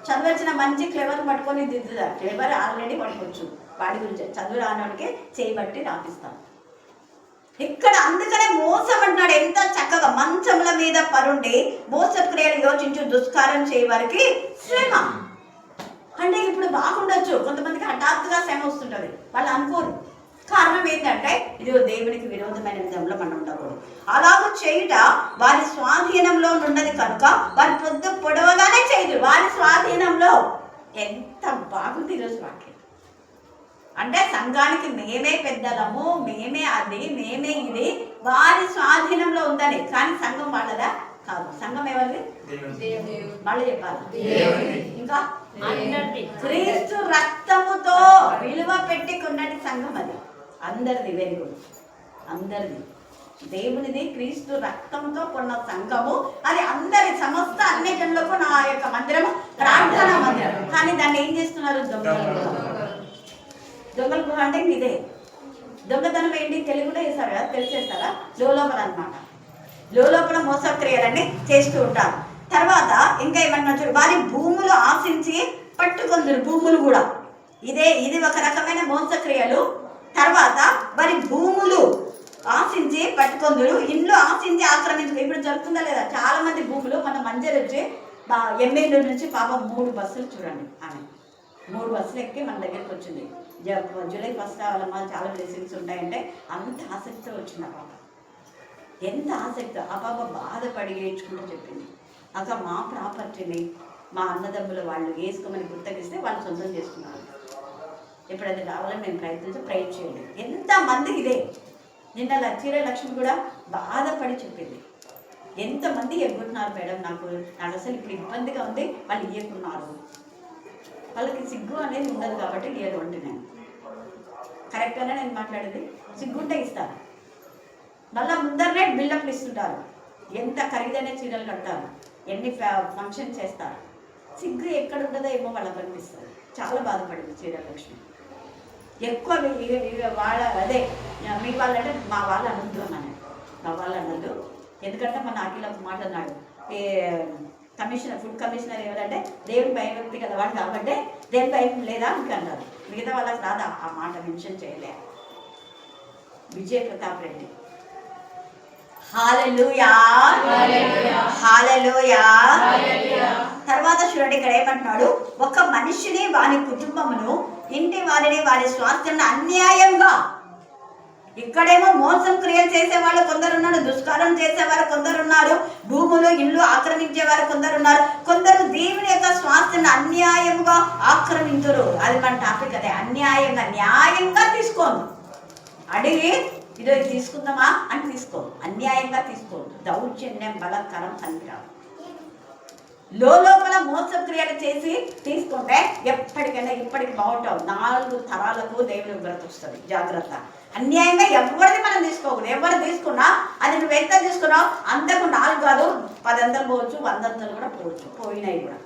[SPEAKER 4] చదువు వచ్చిన మంచి క్లెవర్ పట్టుకొని దిద్దుదా. క్లెవర్ ఆల్రెడీ పట్టుకోవచ్చు, వాడి గురించి. చదువు రానివాడికి చేయబట్టి రాపిస్తాం ఇక్కడ. అందుకనే మోసం అంటున్నాడు. ఎంత చక్కగా మంచముల మీద పరుండి మోసపు క్రియలు యోచించు దుష్కారం చేయవారికి శ్రమ. అంటే ఇప్పుడు బాగుండొచ్చు, కొంతమందికి హఠాత్తుగా శ్రమ వస్తుంటుంది, వాళ్ళు అనుకోరు. కారణం ఏంటంటే ఇది దేవునికి విరోధమైన విధంలో మనం ఉండకూడదు. అలాగ చేయుట వారి స్వాధీనంలో ఉన్నది కనుక వారి పొద్దు పొడవగానే చేయదు. వారి స్వాధీనంలో ఎంత బాగుంది ఈరోజు వాక్యం. అంటే సంఘానికి మేమే పెద్దలము, మేమే అది, మేమే ఇది, వారి స్వాధీనంలో ఉందని. కానీ సంఘం వాళ్ళదా కాదు. సంఘం ఎవరిది? మళ్ళీ చెప్పాలి. ఇంకా క్రీస్తు రక్తముతో విలువ పెట్టి కొన్నటి సంఘం అది. అందరిది. Very good. అందరిది దేవునిది. క్రీస్తు రక్తంతో కొన్న సంఘము అది. అందరి సమస్త అన్ని జనులకు నా యొక్క మందిరము ప్రార్థనా మందిరం. కానీ దాన్ని ఏం చేస్తున్నారు? దొంగల గుహ అంటే ఇదే. దొంగతనం ఏంటి? తెలుగులో వేస్తారు కదా, తెలిసేస్తారా? లోపల అనమాట. లోపల మోసక్రియలన్నీ చేస్తూ ఉంటారు. తర్వాత ఇంకా ఏమన్నా చూడు, వారి భూములు ఆశించి పట్టుకొందరు. భూములు కూడా ఇది ఒక రకమైన మోసక్రియలు. తర్వాత వారి భూములు ఆశించి పట్టుకొందురు, ఇండ్లు ఆశించి ఆక్రమించు. ఇప్పుడు జరుగుతుందా లేదా? చాలా మంది భూములు మన మంజరి వచ్చి ఎమ్మెల్యే నుంచి పాపం 3 బస్సులు చూడండి. ఆమె 3 బస్సులు ఎక్కి మన దగ్గరికి వచ్చింది. జూలై 1 కావాలమ్మా, చాలా బ్లెస్సింగ్స్ ఉంటాయంటే అంత ఆసక్తితో వచ్చింది ఆ పాప. ఎంత ఆసక్తి! ఆ పాప బాధపడి ఏడ్చుకుంటూ చెప్పింది, అక్క మా ప్రాపర్టీని మా అన్నదమ్ముల వాళ్ళు వేసుకోమని గుర్తకిస్తే వాళ్ళు సొంతం చేసుకున్నారు. ఎప్పుడైతే రావాలని మేము ప్రయత్నం చేయండి. ఎంతమంది ఇదే. నిన్న లక్ష్మి కూడా బాధపడి చెప్పింది, ఎంతమంది ఎగ్గుతున్నారు మేడం, నాకు అసలు ఇప్పుడు ఇబ్బందిగా ఉంది, వాళ్ళు ఇయ్యకున్నారు. వాళ్ళకి సిగ్గు అనేది ఉండదు కాబట్టి ఇయ్యరు అంటే నేను కరెక్ట్గానే నేను మాట్లాడేది. సిగ్గుంటే ఇస్తారు. మళ్ళీ ముందరనే బిల్డప్లు ఇస్తుంటారు. ఎంత ఖరీదైన చీరలు కడతారు, ఎన్ని ఫంక్షన్ చేస్తారు. సిగ్గు ఎక్కడ ఉండదో ఏమో వాళ్ళకి అనిపిస్తుంది. చాలా బాధపడింది చీరలక్ష్మి. ఎక్కువ వాళ్ళ అదే మీ వాళ్ళంటే మా వాళ్ళు అనొద్దు అన్నాను. మా వాళ్ళు అనొద్దు, ఎందుకంటే మన అఖిల ఒక మాట అన్నాడు, కమిషనర్ ఫుడ్ కమిషనర్ ఎవరంటే దేవుని భయభక్తి కలవాడు కాబట్టి దేవుని భయం లేదా అని అన్నారు. మిగతా వాళ్ళకి రాదా ఆ మాట మెన్షన్ చేయలే. విజయ్ ప్రతాప్ రెడ్డి. హల్లెలూయా హల్లెలూయా. తర్వాత చూడండి ఇక్కడ ఏమంటున్నాడు, ఒక మనిషిని వారి కుటుంబమును ఇంటి వారిని వారి స్వాస్థ్యం అన్యాయంగా. ఇక్కడేమో మోసం క్రియలు చేసేవాళ్ళు కొందరు ఉన్నారు, దుష్కారం చేసేవారు కొందరు ఉన్నారు, భూములు ఇల్లు ఆక్రమించేవారు కొందరు ఉన్నారు, కొందరు దేవుని యొక్క స్వాస్థ్యాన్ని అన్యాయంగా ఆక్రమించరు. అది మన టాపిక్. అదే అన్యాయంగా. న్యాయంగా తీసుకోను, అడిగి ఇదో తీసుకుందామా అని తీసుకో. అన్యాయంగా తీసుకోవద్దు. దౌర్జన్యం బలత్కారం పనికిరాదు. లోపల మోసక్రియలు చేసి తీసుకుంటే ఎప్పటికైనా ఇప్పటికి బాగుంటావు. 4 తరాలకు దేవుని బ్రతుకుతుంది. జాగ్రత్త. అన్యాయంగా ఎవరిది మనం తీసుకోకూడదు. ఎవరు తీసుకున్నా అది నువ్వు ఎంత తీసుకున్నావు అంతకు 4 కాదు 10 పోవచ్చు, 100 కూడా పోవచ్చు, పోయినాయి కూడా.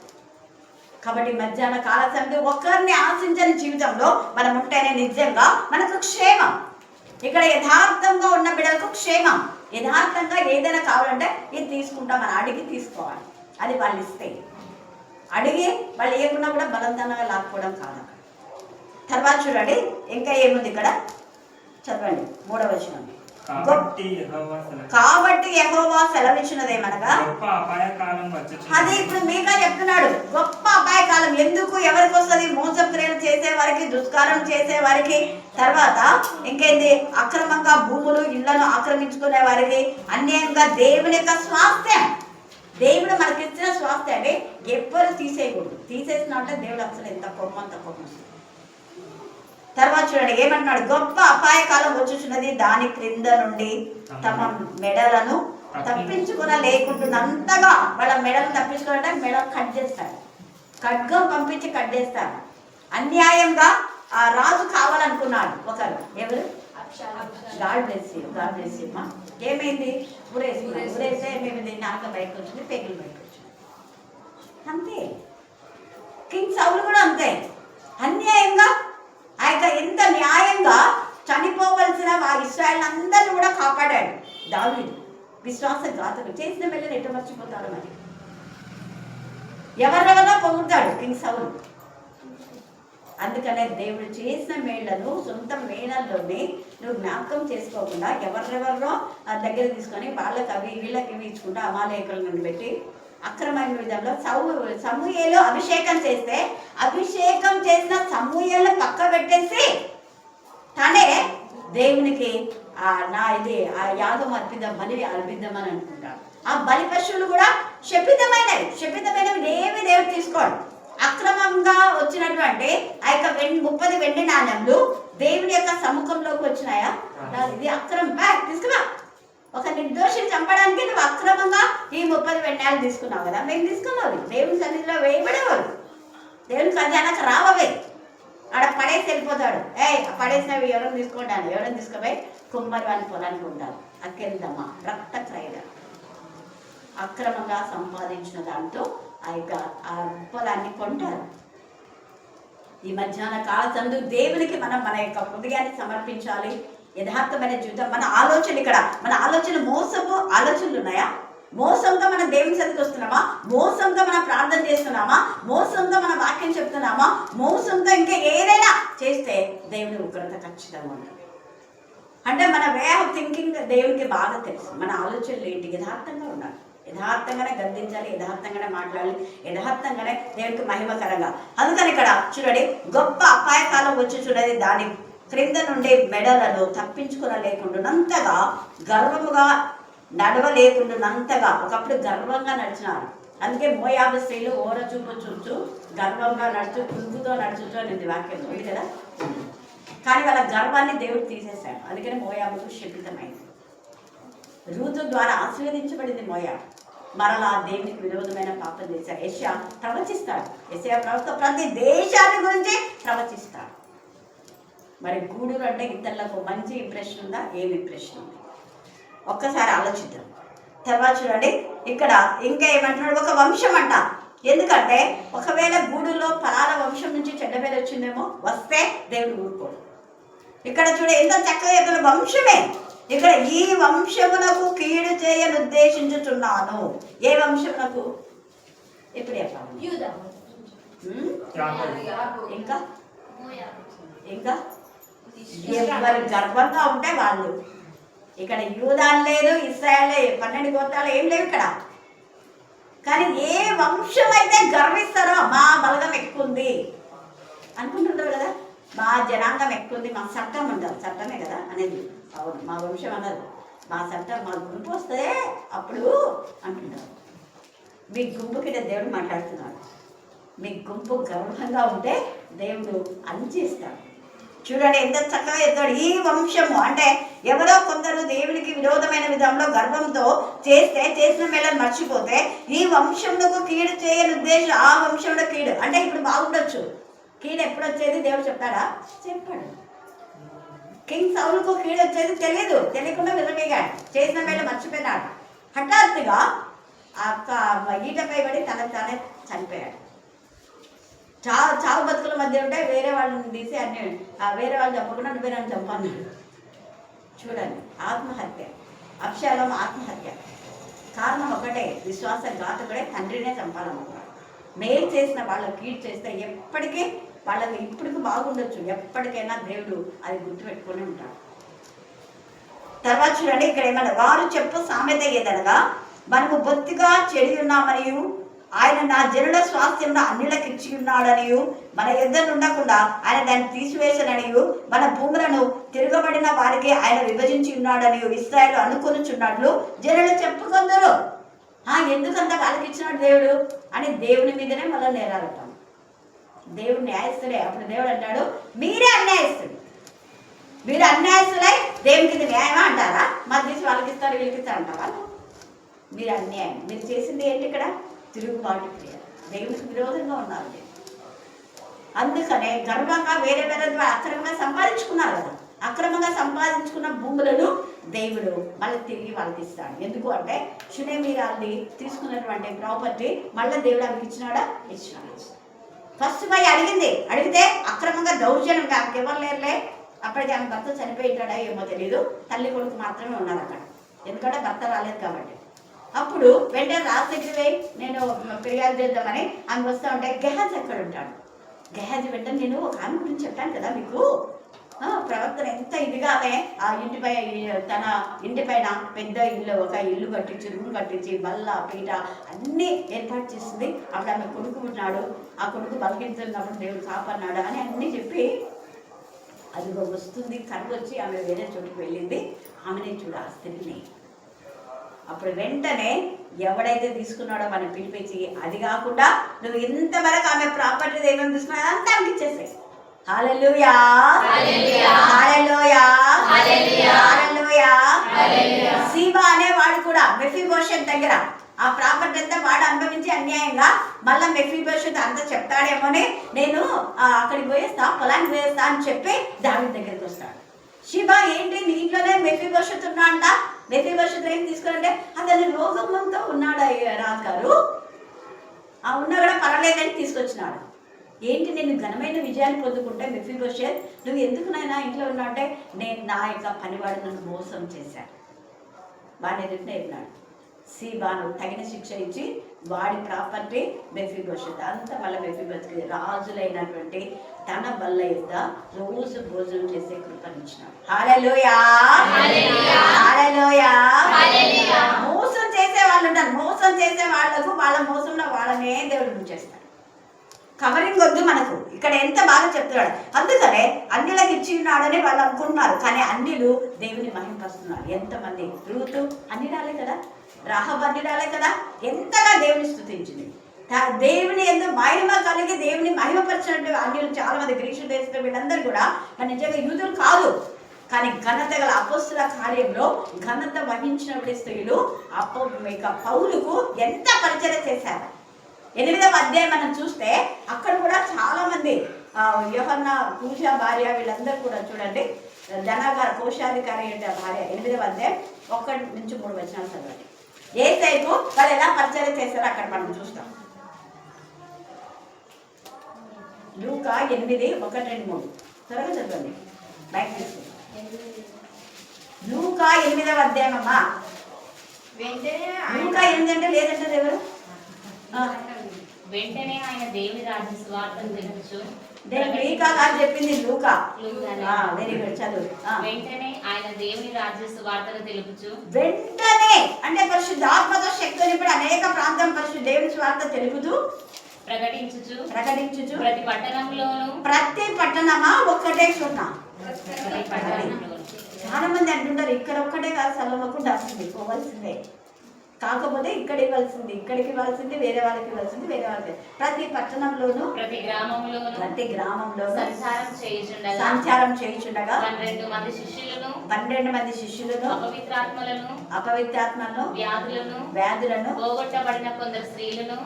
[SPEAKER 4] కాబట్టి మధ్యాహ్న కాల సమయంలో ఒకరిని ఆశించని జీవితంలో మనం ఉంటేనే నిజంగా మనకు క్షేమం. ఇక్కడ యథార్థంగా ఉన్న బిడ్డలకు క్షేమం. యథార్థంగా ఏదైనా కావాలంటే ఇది తీసుకుంటామని అడిగి తీసుకోవాలి. అది వాళ్ళు ఇస్తే అడిగి వాళ్ళు ఏకున్నా కూడా బలవంతంగా లాక్కోవడం కాదు. తర్వాత చూడండి ఇంకా ఏముంది ఇక్కడ, చదవండి 3వ వచనం. కాబట్టి యెహోవా సెలవిచ్చినదేమనగా, అది ఇప్పుడు మీకా చెప్తున్నాడు, గొప్ప అపాయకాలం. ఎందుకు? ఎవరికి వస్తుంది? మోసక్రియలు చేసే వారికి, దుష్కారం చేసే వారికి, తర్వాత ఇంకేంది అక్రమంగా భూములు ఇళ్లను ఆక్రమించుకునే వారికి, అన్యాయంగా దేవుని యొక్క స్వాస్థ్యం, దేవుడు మనకి ఇచ్చిన స్వాస్థ్యాన్ని ఎవ్వరు తీసేయకూడదు. తీసేసిన అంటే దేవుడు అసలు ఎంత కోపం అంత కోపం. తర్వాత చూడండి ఏమంటున్నాడు, గొప్ప అపాయకాలం వచ్చుచున్నది, దాని క్రింద నుండి తమ మెడలను తప్పించుకోలేకుంటున్నంతగా. వాళ్ళ మెడలు తప్పించుకోవాలంటే మెడలు కట్ చేస్తారు, ఖడ్గం పంపించి కట్ చేస్తారు. అన్యాయంగా ఆ రాజు కావాలనుకున్నాడు ఒకరు. ఎవరు? గాడ్ బ్లెస్ యూ మా. ఏమైంది? ఊరేస్తే ఏమైంది? నాక బయటకు వచ్చింది, పేగులు బయటకు వచ్చింది. అంతే. కింగ్ సౌలు కూడా అంతే. అన్యాయంగా ఆ యొక్క ఎంత న్యాయంగా చనిపోవలసిన ఇశ్రాయేల్ అందరిని కూడా కాపాడాడు దావీదు. విశ్వాసఘాతులు చేసిన వెళ్ళని ఎటు మర్చిపోతాడు? మరి ఎవరెవరో పొగుడతాడు కింగ్ సౌలు. అందుకనే దేవుడు చేసిన మేళ్లను సొంత మేళల్లోనే నువ్వు జ్ఞాపకం చేసుకోకుండా ఎవరెవరినో దగ్గర తీసుకొని వాళ్ళకి అవి వీళ్ళకి ఇవి ఇచ్చుకుంటూ అమాలేకులను పెట్టి అక్రమైన విధంలో సమూయేలు అభిషేకం చేస్తే అభిషేకం చేసిన సమూయేలు పక్క పెట్టేసి తనే దేవునికి ఆ యాగం బలి అర్పిద్దామని అనుకుంటాడు. ఆ బలి పశువులు కూడా శపితమైనవి ఏమి దేవుడు తీసుకోడు. అక్రమంగా వచ్చినటువంటి ఆ యొక్క 30 వెండి నాణ్యములు దేవుని యొక్క సముఖంలోకి వచ్చినాయా? ఇది అక్రమం. తీసుకున్నా, ఒక నిర్దోషిని చంపడానికి నువ్వు అక్రమంగా ఈ 30 వెండి తీసుకున్నావు కదా. మేము తీసుకున్నావు, దేవుని సన్నిధిలో వేయబడేవారు, దేవుని ఖజానాకు రావవే. ఆడ పడేసి వెళ్ళిపోతాడు. పడేసినవి ఎవరైనా తీసుకుంటాను, ఎవరైనా తీసుకుపోయి కుమ్మరి వాళ్ళ పొలానికి ఉంటారు. అక్కెళ్దామా రక్త క్రయగా అక్రమంగా సంపాదించిన దాంతో ఆ పొలాన్ని కొంటారు. ఈ మధ్యాహ్న కాలచందు దేవునికి మనం మన యొక్క హృదయాన్ని సమర్పించాలి. యథార్థమైన జీవితం. మన ఆలోచన మోసపు ఆలోచనలు ఉన్నాయా? మోసంతో మనం దేవుని సన్నిధికి వస్తున్నామా? మోసంతో మనం ప్రార్థన చేస్తున్నామా? మోసంతో మన వాక్యం చెప్తున్నామా? మోసంతో ఇంకా ఏదైనా చేస్తే దేవుని ఉగ్రత ఖచ్చితంగా ఉంటుంది. అంటే మన వే ఆఫ్ థింకింగ్ దేవునికి బాగా తెలుసు. మన ఆలోచనలు ఏంటి? యథార్థంగా ఉండాలి, యథార్థంగానే గద్దించాలి, యథార్థంగానే మాట్లాడాలి, యథార్థంగానే దేవునికి మహిమకరంగా. అందుకని ఇక్కడ చూడండి, గొప్ప అపాయకాలం వచ్చి చూడండి, దాని క్రింద నుండి మెడలను తప్పించుకోలేకుండానంతగా, గర్వముగా నడవలేకుండానంతగా. ఒకప్పుడు గర్వంగా నడిచినారు. అందుకే మోయాబు స్త్రీలు ఓర చూచు గర్వంగా నడుచు, కులుపుతో నడుచుతూ అనేది వాక్యం ఉంది కదా. కానీ వాళ్ళ గర్వాన్ని దేవుడు తీసేశాడు. అందుకని మోయాబుకు శపితమైంది. రూతు ద్వారా ఆశీర్వదించబడింది మోయాబు. మరలా దేవునికి విరోధమైన పాపం చేశాడు. యెషయా ప్రవచిస్తాడు. యెషయా ప్రవక్త ప్రతి దేశాన్ని గురించి ప్రవచిస్తాడు. మరి గూడూరు అంటే ఇతరులకు మంచి ఇంప్రెషన్ ఉందా? ఏమి ఇంప్రెషన్ ఉంది? ఒక్కసారి ఆలోచిద్దాం. తర్వాత చూడండి, ఇక్కడ ఇంకా ఏమంటున్నాడు? ఒక వంశం అంట. ఎందుకంటే ఒకవేళ గూడులో పలానా వంశం నుంచి చెడ్డ పేరు వచ్చిందేమో, వస్తే దేవుడు ఊరుకోడు. ఇక్కడ చూడ ఎంత చక్కగా చెప్పిన వంశమే. ఇక్కడ ఈ వంశమునకు కీడు చేయని ఉద్దేశించుచున్నాను. ఏ వంశమునకు? ఇప్పుడు చెప్పాలి. ఇంకా ఇంకా ఎవరు గర్వంగా ఉంటే వాళ్ళు. ఇక్కడ యూదాలు లేదు, ఇశ్రాయేల్ 12 గోత్రాలు ఏం లేవు ఇక్కడ. కానీ ఏ వంశం అయితే గర్విస్తారో, మా బలగం ఎక్కువ ఉంది అనుకుంటుంటారు కదా, మా జనాంగం ఎక్కువ ఉంది, మా చట్టం ఉంటారు, చట్టమే కదా అనేది. అవును, మా వంశం అన్నది, మా చట్టం, మా గుంపు వస్తే అప్పుడు అంటుంటారు. మీ గుంపుకి దేవుడు మాట్లాడుతున్నాడు. మీ గుంపు గర్వంగా ఉంటే దేవుడు అంచిస్తాడు. చూడండి ఎంత చక్కగా చెప్తాడు. ఈ వంశము అంటే ఎవరో కొందరు దేవునికి విరోధమైన విధంలో గర్వంతో చేసిన మేళను మర్చిపోతే, ఈ వంశంలో కీడు చేయని ఉద్దేశం. ఆ వంశంలో కీడు అంటే ఇప్పుడు బాగుండొచ్చు. కీడు ఎప్పుడు వచ్చేది దేవుడు చెప్తాడా? చెప్పాడు. కింగ్ సౌలుకు కీడు వచ్చేది తెలియకుండా విరవేగాడు. చేసిన మేళ మర్చిపోయినాడు. హఠాత్తుగా ఈటపై పడి తానే చనిపోయాడు. చావు బతుకుల మధ్య ఉంటే వేరే వాళ్ళని తీసి అన్ని వేరే వాళ్ళు చంపకుండా నువ్వే నన్ను చంపన్నాడు. చూడండి, ఆత్మహత్య. అబ్షాలోము ఆత్మహత్య. కారణం ఒకటే, విశ్వాసఘాతకుడే తండ్రినే చంపాలనుకున్నాడు. మేలు చేసిన వాళ్ళకి కీడు చేస్తే ఎప్పటికీ వాళ్ళకి ఇప్పటికి బాగుండొచ్చు, ఎప్పటికైనా దేవుడు అది గుర్తుపెట్టుకుని ఉంటాడు. తర్వాత చూడండి, ఇక్కడ ఏమన్నా వారు చెప్పు సామెత ఏదనగా, మనము బొత్తిగా చెడి ఉన్నామనియు ఆయన నా జనుల స్వాస్థ్యంలో అన్నిలకు ఇచ్చి ఉన్నాడనియు, మన యుద్ధం ఉండకుండా ఆయన దాన్ని తీసివేసననియు, మన భూములను తిరగబడిన వారికి ఆయన విభజించి ఉన్నాడనియు ఇశ్రాయేలు అనుకొనుచున్నట్లు జనులు చెప్పుకొందరు. ఎందుకంత వాళ్ళకి ఇచ్చినాడు దేవుడు అని దేవుని మీదనే మళ్ళీ నేరాడతాం. దేవుడు న్యాయస్తులే. అప్పుడు దేవుడు అంటాడు, మీరే అన్యాయస్తులు, మీరు అన్యాయస్తులై దేవునికి ఇది న్యాయమా అంటారా? మాకు తీసి వాళ్ళకి ఇస్తారు వీళ్ళకి ఇస్తారు అంటారా? మీరు అన్యాయం. మీరు చేసింది ఏంటి? ఇక్కడ తిరుగుబాటు క్రియ. దేవునికి విరోధంగా ఉన్నారు. అందుకనే గర్వంగా వేరే అక్రమంగా సంపాదించుకున్నారు కదా. అక్రమంగా సంపాదించుకున్న భూములను దేవుడు మళ్ళీ తిరిగి వాళ్ళకి ఇస్తాడు. ఎందుకు అంటే షునేమీరాల్ని తీసుకున్నటువంటి ప్రాపర్టీ మళ్ళీ దేవుడు ఆమెకి ఇచ్చినాడా? ఇచ్చినాడు. ఫస్ట్ పోయి అడిగితే అక్రమంగా దౌర్జన్యం ఆమెకి ఎవరు లేరులే. అప్పటికి ఆమె భర్త చనిపోయింటాడా ఏమో తెలియదు. తల్లి కొడుకు మాత్రమే ఉన్నారు అక్కడ, ఎందుకంటే భర్త రాలేదు కాబట్టి. అప్పుడు వెంటనే రాజు దగ్గర నేను ఫిర్యాదు చేద్దామని ఆమె వస్తూ ఉంటే గెహాజ్ ఎక్కడ ఉంటాడు? గెహాజ్ వెంటనే నేను ఒక ఆమె గురించి చెప్పాను కదా మీకు, ప్రవర్తన ఎంత ఇదిగా ఆమె ఆ ఇంటిపై తన ఇంటిపైన పెద్ద ఇల్లు, ఒక ఇల్లు కట్టించి రూమ్ కట్టించి బల్ల పీట అన్నీ ఏర్పాటు చేసింది. అప్పుడు ఆమె కొడుకు ఉన్నాడు, ఆ కొడుకు బలకించినప్పుడు దేవుడు కాపాడినాడు అని అన్నీ చెప్పి అదిగో వస్తుంది, కరువు వచ్చి ఆమె వేరే చోటుకు వెళ్ళింది, ఆమెనే చూడు ఆ స్త్రీని. అప్పుడు వెంటనే ఎవడైతే తీసుకున్నాడో మనం పిలిపించి, అది కాకుండా నువ్వు ఇంతవరకు ఆమె ప్రాపర్టీ ఏమేమి తీసుకున్నా అంతా ఆమెకి ఇచ్చేసాయి. హల్లెలూయా, హల్లెలూయా, హల్లెలూయా. సీబా అనేవాడు కూడా మెఫీబోషెత్ దగ్గర ఆ ప్రాపర్టీ అంతా వాడు అనుభవించి అన్యాయంగా మళ్ళీ మెఫీబోషెత్ అంతా చెప్తాడేమోని, నేను అక్కడికి పోయేస్తా, పొలానికి పోయేస్తా అని చెప్పి దావీదు దగ్గరికి వస్తాడు. షిబా ఏంటి నీ ఇంట్లోనే మెఫీబోషెత్ ఉన్నా అంట, మెఫీబోషెత్ ఏం తీసుకురంటే అతను రోగంతో ఉన్నాడు రాజుగారు, ఉన్నా కూడా పర్వాలేదని తీసుకొచ్చినాడు. ఏంటి నేను ఘనమైన విజయాన్ని పొందుకుంటే మెఫీబోషెత్ నువ్వు ఎందుకు నాయనా ఇంట్లో ఉన్నా అంటే, నేను నా యొక్క పనివాడు నన్ను మోసం చేశాను వాడిని ఎదుటినే వెళ్ళినాడు. సీబాను తగిన శిక్ష ఇచ్చి వాడి ప్రాపర్టీ మెఫీబోషెత్ అంతా మళ్ళీ మెఫీబోషెత్కి రాజులైనటువంటి తన బల్ల యొక్క రోజు భోజనం చేసే కృపనిచ్చినాడు. హల్లెలూయా, హల్లెలూయా. మోసం చేసే వాళ్ళు ఉంటారు, మోసం చేసే వాళ్లకు వాళ్ళ మోసంలో వాళ్ళనే దేవుడు ఉంచేస్తాడు. కవరింగ్ వద్దు మనకు. ఇక్కడ ఎంత బాగా చెప్తున్నాడు. అందుకనే అన్యులకు ఇచ్చి ఉన్నాడని వాళ్ళు అనుకుంటున్నారు, కానీ అన్యులు దేవుని మహిమపరుస్తున్నారు. ఎంతమంది రూతు అన్యురాలే కదా, రాహబు అన్యురాలే కదా, ఎంతగా దేవుని స్తుతించింది. దేవుని ఎందుకు మహిమ కలిగి దేవుని మహిమపరిచినట్టు అన్యులు చాలా మంది గ్రీసు దేశంలో వీళ్ళందరూ కూడా కానీ నిజంగా యూదులు కాదు, కానీ ఘనత గల అపొస్తలుల కార్యంలో ఘనత వహించిన స్త్రీలు పౌలుకు ఎంత పరిచయం చేశారు. 8వ అధ్యాయం మనం చూస్తే అక్కడ కూడా చాలా మంది యోహన్న కూష భార్య వీళ్ళందరూ కూడా చూడండి, ధనాగార కోశాధికారి భార్య 8వ అధ్యాయం 1-3 వచనాలు చదవండి. యేసయ్యకు వాళ్ళు ఎలా పరిచయం చేశారో అక్కడ మనం చూస్తాం. లూకా 8:1-3 త్వరగా చదవండి, బయట తీసుకుంటాం. లూకా 8వ అధ్యాయం అమ్మా. లూకా 8 అంటే లేదంటే ఎవరు?
[SPEAKER 2] వెంటనే ఆయన దేవుని రాజ్య సువార్తను తెలుపుచు,
[SPEAKER 4] చెప్పింది లూకా. వెరీ గుడ్, చదువు.
[SPEAKER 2] వెంటనే ఆయన దేవుని రాజ్య సువార్తను తెలుపుచు,
[SPEAKER 4] వెంటనే అంటే పరిశుద్ధాత్మతో శక్తిని ఇప్పుడు అనేక ప్రాంతం పరిశుద్ధ దేవుని సువార్త తెలుపుతూ
[SPEAKER 2] ప్రకటించుచు
[SPEAKER 4] ప్రతి పట్టణమా ఒక్కటే చోట. చాలా మంది అంటుంటారు ఇక్కడ ఒక్కటే కాదు సలవకుండా వస్తుంది, పోవాల్సిందే. కాకపోతే ఇక్కడ ఇవ్వాల్సింది ఇక్కడికి ఇవ్వాల్సింది, వేరే వాళ్ళకి ఇవ్వాల్సింది వేరే వాళ్ళకి. ప్రతి పట్టణంలోను ప్రతి గ్రామంలో సంచారం చేయుచుండగా
[SPEAKER 2] 12
[SPEAKER 4] మంది శిష్యులను అపవిత్రాత్మలను వ్యాధులను
[SPEAKER 2] పోగొట్టబడిన కొందరు స్త్రీలను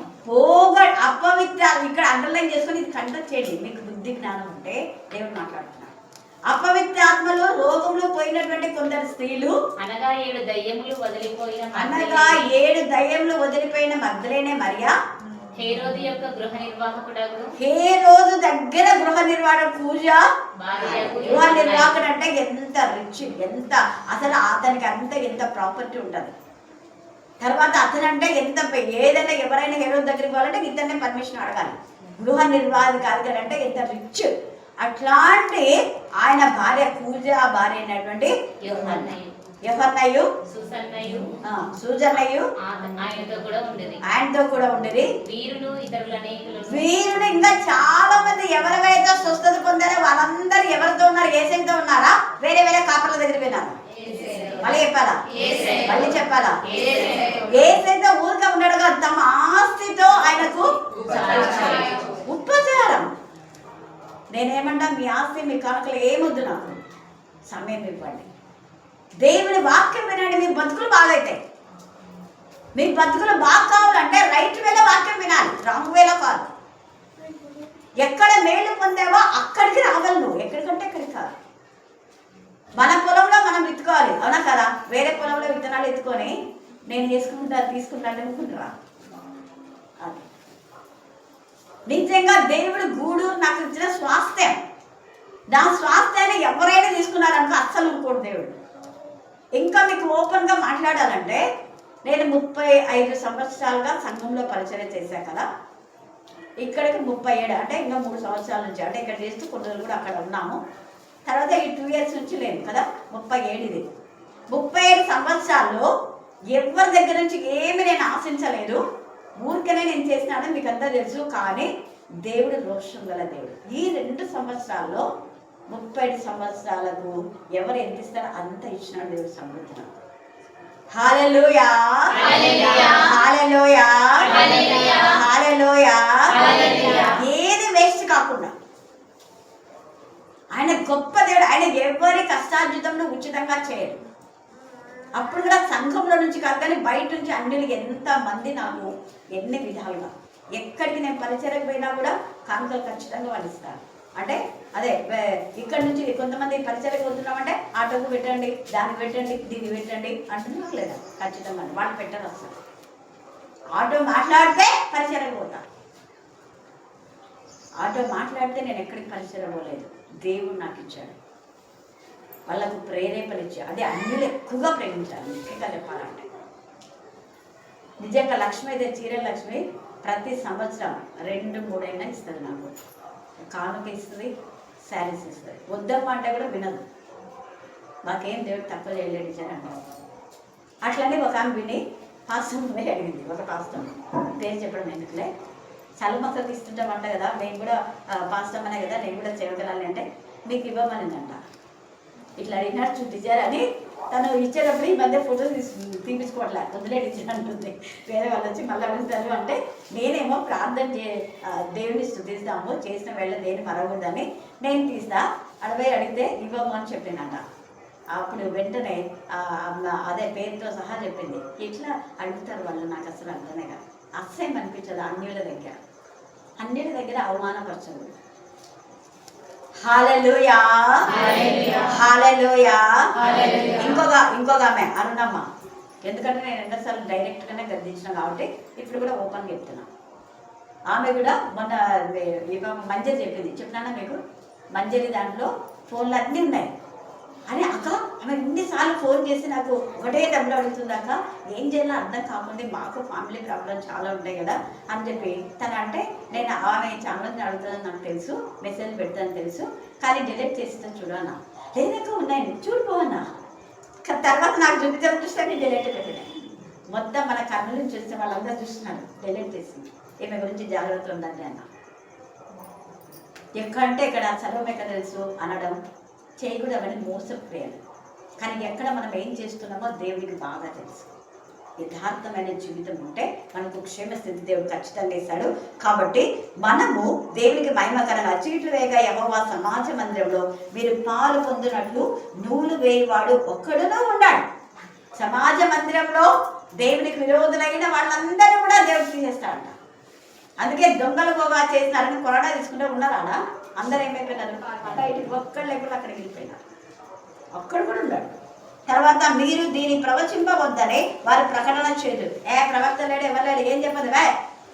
[SPEAKER 4] ఇక్కడ అండర్లైన్ చేసుకుని ఇది కండక్ట్ చేయండి. మీకు బుద్ధి జ్ఞానం ఉంటే దేవుడు మాట్లాడుతున్నారు. అపవిత్రాత్మలు రోగంలో పోయినటువంటి కొందరు స్త్రీలు,
[SPEAKER 2] అనగా 7 దయ్యములు
[SPEAKER 4] వదిలిపోయిన మగ్దలేనే మరియా,
[SPEAKER 2] హేరోదు యొక్క గృహ నిర్వాహకుడగు,
[SPEAKER 4] హేరోదు దగ్గర గృహ నిర్వాహకుడు అంటే ఎంత రిచ్, ఎంత అసలు అతనికి అంత ఎంత ప్రాపర్టీ ఉంటుంది. తర్వాత అతనంటే ఎంత ఏదైనా ఎవరైనా హేరోదు దగ్గరికి పోవాలంటే ఇతన్నే పర్మిషన్ అడగాలి. గృహ నిర్వాహకుడు అంటే ఎంత రిచ్. అట్లాంటి ఆయన భార్య కూజా భార్య అయినటువంటి యోహన్నయు సూజన్నయు ఆయనతో కూడా ఉండేది. వీరులు ఇంకా చాలా మంది ఎవరైతే స్వస్థత పొందారో వాళ్ళందరూ ఎవరితో ఉన్నారు? యేసయ్యతో ఉన్నారా? వేరే వేరే కాపర్ల దగ్గర పోయినారు? మళ్ళీ చెప్పాలా? యేసయ్యతో ఊరికే ఉన్నాడు కదా, తమ ఆస్తితో ఆయనకు ఉపచారం. నేనేమంటా, మీ ఆస్తి మీ కానుకలు ఏమొద్దు, నాకు సమయం ఇవ్వండి. దేవుని వాక్యం వినండి, మీ బతుకులు బాగైతాయి. మీ బతుకులు బాగా కావాలంటే రైట్ వేలో వాక్యం వినాలి, రాంగ్ వేలో కాదు. ఎక్కడ మేలు పొందావో అక్కడికి రావాలి నువ్వు, ఎక్కడికంటే ఎక్కడికి కాదు. మన పొలంలో మనం విత్తుకోవాలి, అవునా కదా? వేరే పొలంలో విత్తనాలు ఎత్తుకొని నేను తీసుకుంటా అనుకుంటురా. అది నిజంగా దేవుడు గూడు నాకు ఇచ్చిన స్వాస్థ్యం. నా స్వాస్థ్యాన్ని ఎవరైనా తీసుకున్నారనుకో అస్సలు ఊరుకోడు దేవుడు. ఇంకా మీకు ఓపెన్గా మాట్లాడాలంటే, నేను 35 సంవత్సరాలుగా సంఘంలో పరిచయం చేశాను కదా. ఇక్కడికి 37 అంటే ఇంకా 3 సంవత్సరాల నుంచి అంటే ఇక్కడ చేస్తూ కొన్ని రోజులు కూడా అక్కడ ఉన్నాము. తర్వాత ఈ 2 ఇయర్స్ నుంచి లేను కదా, 37 ఇది. 37 సంవత్సరాల్లో ఎవరి దగ్గర నుంచి ఏమి నేను ఆశించలేదు. ఊరికనే నేను చేసినానని మీకు అంతా తెలుసు. కానీ దేవుడు రోషం గల దేవుడు. ఈ 2 సంవత్సరాల్లో 37 సంవత్సరాలకు ఎవరు ఎంత ఇస్తారో అంత ఇచ్చినాడు దేవుడు సమృద్ధిని. హల్లెలూయా హల్లెలూయా హల్లెలూయా. ఏది వేస్ట్ కాకుండా ఆయన గొప్ప దేవుడు. ఆయన ఎవరి కష్టార్జితంలో ఉచితంగా చేయడు. అప్పుడు కూడా సంఘంలో నుంచి కాదు కానీ బయట నుంచి అన్నిటికి ఎంతమంది నాకు ఎన్ని విధాలుగా ఎక్కడికి నేను పరిచయకు పోయినా కూడా కానుకలు ఖచ్చితంగా వాళ్ళు ఇస్తారు. అంటే అదే ఇక్కడ నుంచి కొంతమంది పరిచయకు పోతున్నామంటే ఆటోకు పెట్టండి, దానికి పెట్టండి, దీన్ని పెట్టండి అంటున్నారు లేదా? ఖచ్చితంగా వాళ్ళు పెట్టరు. అసలు ఆటో మాట్లాడితే పరిచయకు పోతా. ఆటో మాట్లాడితే నేను ఎక్కడికి పరిచయం పోలేదు. దేవుడు నాకు ఇచ్చాడు. వాళ్ళకు ప్రేరేపణ ఇచ్చాడు. అదే అన్యులు ఎక్కువగా ప్రేమించాలి. ముఖ్యంగా చెప్పాలంటే నిజంగా లక్ష్మి అయితే చీరల లక్ష్మి ప్రతి సంవత్సరం 2-3 అయినా ఇస్తుంది. నాకు కానుక ఇస్తుంది, శారీస్ ఇస్తుంది. వద్దమ్మా అంటే కూడా వినదు. మాకేం దేవుడు తక్కువ చేయలేడు ఇచ్చారు అంటారు. అట్లనే ఒక ఆమె విని పాస్తం అడిగింది. ఒక పాస్తం పేరు చెప్పడం ఎందుకులే, చల్లమక్క ఇస్తుంటామంట కదా, మేము కూడా పాస్తం అనే కదా, నేను కూడా చేయగలాలి అంటే మీకు ఇవ్వమనిందంట. ఇట్లా అడిగినాడు చూపించారు అని తను ఇచ్చేటప్పుడు ఈ మధ్య ఫోటోలు తీపించుకోవట్లే, వదిలేడు ఇచ్చినట్టుంది. వేరే వాళ్ళు వచ్చి మళ్ళీ అడుగుతారు అంటే నేనేమో ప్రార్థన దేవుని స్తుతిస్తాము, చేసిన వేళ దేని మరవకూడదని నేను తీస్తా, అడిగితే ఇవ్వము అని చెప్పినట. అప్పుడు వెంటనే అదే పేరుతో సహా చెప్పింది. ఇట్లా అడుగుతారు వాళ్ళు, నాకు అసలు అర్థమే కాదు, అస్సేం అనిపించదు. అన్యుల దగ్గర అవమానపరచదు. హల్లెలూయా హల్లెలూయా. ఇంకొక ఆమె అరుణమ్మ. ఎందుకంటే నేను ఎన్నోసార్లు డైరెక్ట్గానే గర్దించిన కాబట్టి ఇప్పుడు కూడా ఓపెన్గా చెప్తున్నా. ఆమె కూడా మొన్న మంజరి చెప్పింది. చెప్పినా మీకు మంజరి దాంట్లో ఫోన్లు అన్నీ ఉన్నాయి అని. అక్క ఆమె ఎన్నిసార్లు ఫోన్ చేసి నాకు ఒకటే డబ్బులు అడుగుతుంది. అక్క ఏం చేయాలో అర్థం కాకుండా మాకు ఫ్యామిలీ ప్రాబ్లం చాలా ఉంటాయి కదా అని చెప్పి తను అంటే, నేను ఆమె చాలామంది అడుగుతుందని నాకు తెలుసు, మెసేజ్ పెడతానని తెలుసు, కానీ డిలీట్ చేస్తుందని చూడన్నా. లేదక్క ఉన్నాయండి చూడిపోవన్నా. తర్వాత నాకు చూస్తే నేను డిలీట్ పెట్టినా. మొత్తం మన కన్ను నుంచి చూస్తే వాళ్ళందరూ చూస్తున్నారు. డిలీట్ చేసింది. ఈమె గురించి జాగ్రత్త ఉందండి అన్న. ఎక్కడంటే ఇక్కడ చదువు ఎక్కడ తెలుసు అనడం చేయకూడదు, అవన్నీ మోసపోయారు. కానీ ఎక్కడ మనం ఏం చేస్తున్నామో దేవుడికి బాగా తెలుసు. యథార్థమైన జీవితం ఉంటే మనకు క్షేమస్థితి దేవుడు ఖచ్చితంగా ఇస్తాడు. కాబట్టి మనము దేవునికి మహిమకరంగా చీట్లు వేయగా యెహోవా సమాజ మందిరంలో మీరు పాలు పొందినట్లు నూలు వేయవాడు ఒక్కడునూ ఉన్నాడు. సమాజ మందిరంలో దేవునికి విరోధులైన వాళ్ళందరూ కూడా దేవుడికి తీసేస్తాడంట. అందుకే దొంగలు పోగా చేసినారని కొరడా తీసుకుంటే ఉన్నారా? అందరూ ఏమైపోయినారు? బయటికి ఒక్కడు లేకుండా అక్కడికి వెళ్ళిపోయినారు. ఒక్కడు కూడా ఉన్నాడు. తర్వాత మీరు దీన్ని ప్రవచింపవద్దని వారు ప్రకటన చేయదు. ప్రవక్త లేడు, ఎవరు లేడు, ఏం చెప్పదు,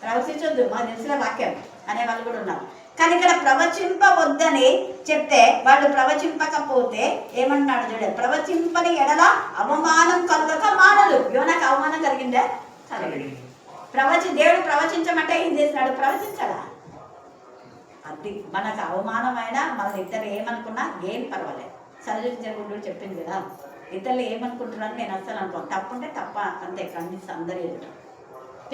[SPEAKER 4] ప్రవచించొద్దు, మాకు తెలిసిన వాక్యం అనే వాళ్ళు కూడా ఉన్నారు. కానీ ఇక్కడ ప్రవచింపవద్దని చెప్తే వాళ్ళు ప్రవచింపకపోతే ఏమంటున్నాడు చూడండి, ప్రవచింపని ఎడల అవమానం కలుగక మానదు. యోనాకు అవమానం కలిగిందే? దేవుడు ప్రవచించమంటే ఏం చేసినాడు? ప్రవచించడా? అది మనకు అవమానమైనా మన ఇద్దరు ఏమనుకున్నా ఏం పర్వాలేదు. సరిజరుగుండు చెప్పింది కదా, ఇతరులు ఏమనుకుంటున్నారని నేను అస్సలు అనుకోను. తప్పుంటే తప్ప అంతే, ఖండిస్తా అందరూ ఎదుట.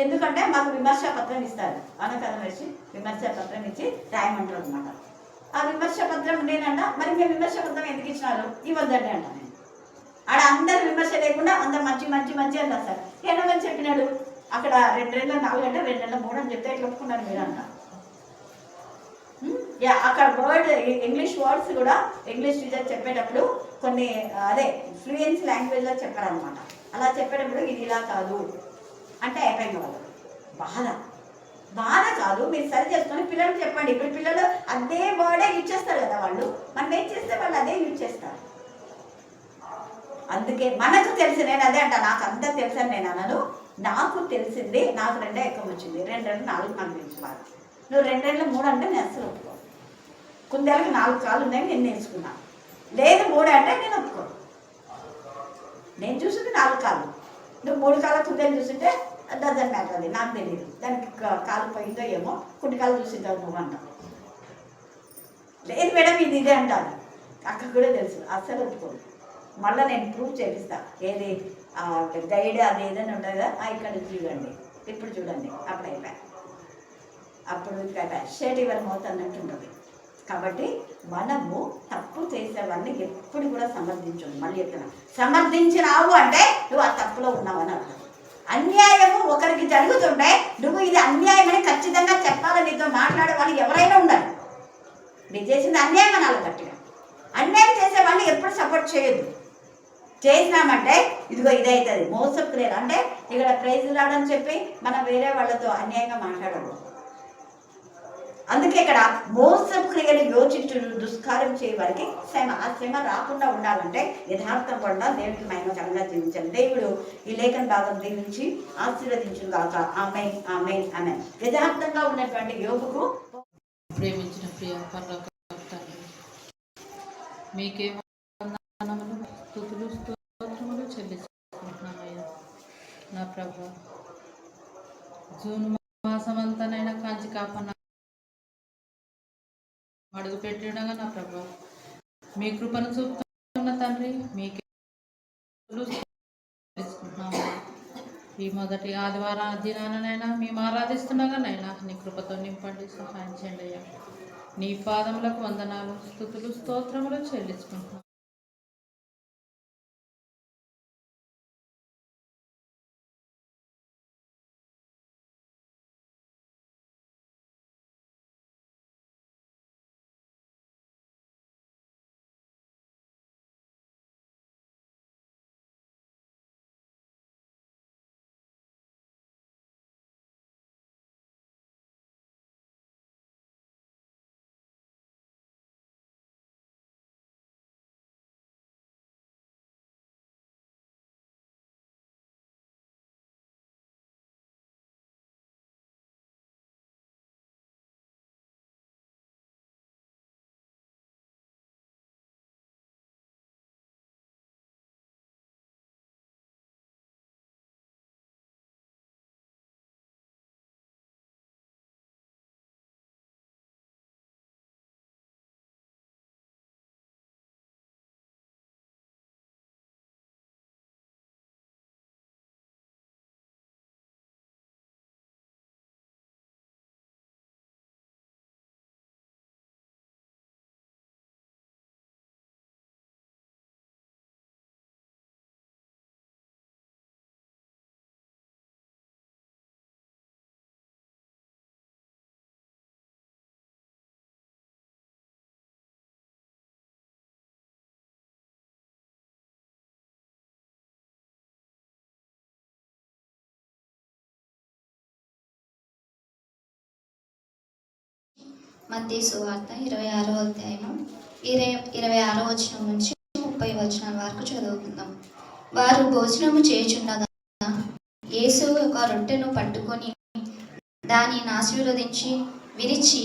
[SPEAKER 4] ఎందుకంటే మాకు విమర్శా పత్రం ఇస్తారు, అనకథ వేసి విమర్శా పత్రం ఇచ్చి రాయమంటారు అనమాట. ఆ విమర్శా పత్రం నేనంట, మరి మేము విమర్శా పత్రం ఎందుకు ఇచ్చినారు? ఇవ్వద్దండి అంట. నేను ఆడ అందరు విమర్శ లేకుండా అందరు మంచి మంచి మంచి అని రాస్తారు. ఏమని చెప్పినాడు? అక్కడ 2 నెలలు 4 అంటే 2 నెలలు 3 అని చెప్తే ఎట్లా ఒప్పుకున్నారు మీరంట? అక్కడ ఇంగ్లీష్ వర్డ్స్ కూడా ఇంగ్లీష్ టీచర్ చెప్పేటప్పుడు కొన్ని అదే ఫ్లూయెన్స్ లాంగ్వేజ్లో చెప్పారనమాట. అలా చెప్పేటప్పుడు ఇది ఇలా కాదు అంటే అయిపోయింది. వాళ్ళు బాధ కాదు, మీరు సరి చేసుకొని పిల్లలకు చెప్పండి. ఇప్పుడు పిల్లలు అదే వర్డే యూజ్ చేస్తారు కదా, వాళ్ళు మనం ఏం చేస్తే వాళ్ళు అదే యూజ్ చేస్తారు. అందుకే మనకు తెలిసి, నేను అదే అంట, నాకు అంతా తెలుసని నేను అనను. నాకు తెలిసింది, నాకు 2 ఎక్కువ వచ్చింది, 2 2 4 నాకు తెలుసు బాగా. నువ్వు 2 2 3 అంటే నేను అస్సలు ఒప్పుకో. కుందేలకు 4 కాళ్ళు ఉన్నాయి, నేను నేర్చుకున్నాను. లేదు 3 అంటే నేను ఒప్పుకో. నేను చూసింది 4 కాళ్ళు, నువ్వు 3 కాళ్ళ కుందేలు చూసింటే డజన్ మ్యాటర్. అది నాకు తెలియదు, దానికి కాలు పోయిందో ఏమో, కొన్ని కాళ్ళు చూసింటావు నువ్వు అంటావు. లేదు మేడం ఇది ఇదే అంటాను, అక్కడ కూడా తెలుసు, అస్సలు ఒప్పుకోదు. మళ్ళీ నేను ప్రూఫ్ చేపిస్తా. ఏది గైడ్ అది ఏదైనా ఉంటుంది కదా, ఇక్కడ చూడండి, ఇప్పుడు చూడండి, అప్పుడు అయిపోయా, అప్పుడు అయిపోయా. షేట్ ఇవర్ మౌత్ అన్నట్టు ఉంటుంది. కాబట్టి మనము తప్పు చేసేవాడిని ఎప్పుడు కూడా సమర్థించు. మళ్ళీ చెప్తున్నా, సమర్థించినావు అంటే నువ్వు ఆ తప్పులో ఉన్నావని అర్థం. అన్యాయము ఒకరికి జరుగుతుంటే నువ్వు ఇది అన్యాయం అని ఖచ్చితంగా చెప్పాలని నీతో మాట్లాడే వాళ్ళు ఎవరైనా ఉండాలి. మీరు చేసింది అన్యాయం అనాలి గట్టిగా. అన్యాయం చేసే వాళ్ళు ఎప్పుడు సపోర్ట్ చేయొద్దు. చేసినామంటే ఇదిగో ఇదవుతుంది మోసపు క్రియలు. అంటే ఇక్కడ ప్రైజ్ రావడం చెప్పి మనం వేరే వాళ్ళతో అన్యాయంగా మాట్లాడకూడదు. అందుకే ఇక్కడ మోసపు క్రియలు యోచించుడు దుష్కార్యం చేయ వారికి శ్రమ. ఆ శ్రమ రాకుండా ఉండాలంటే యథార్థం కూడా దేవుడికి మహిమకరంగా జీవించాలి. దేవుడు ఈ లేఖన భాగం దీవించి ఆశీర్వదించును గాక. ఆమేన్, ఆమేన్, ఆమేన్. యథార్థంగా ఉన్నటువంటి యోగుకు
[SPEAKER 5] ప్రేమించిన ప్రియ పరలోక తండ్రి, మీకే వందనములు, స్తుతులు, స్తోత్రములు చెల్లిస్తున్నామయ్యా. నా ప్రభు, జూన్ మాసమంతానైనా కాంచి కాపన్న అడుగు పెట్టినగా నా ప్రభు, మీ కృపను చూపుతున్న తండ్రి, మీకే ఈ మొదటి ఆదివారం దినానైనా మేము ఆరాధిస్తుండగానైనా నీ కృపతో నింపండి, సహాయం చేయండి అయ్యా. నీ పాదములకు వందనాలు, స్తుతులు, స్తోత్రములు చెల్లించుకుంటున్నాం.
[SPEAKER 6] మత్తయి సువార్త 26వ అధ్యాయము 26వ వచనం నుంచి 30 వచనాల వరకు చదువుకుందాం. వారు భోజనము చేయుచుండగా యేసు ఒక రొట్టెను పట్టుకొని దానిని ఆశీర్వదించి విరిచి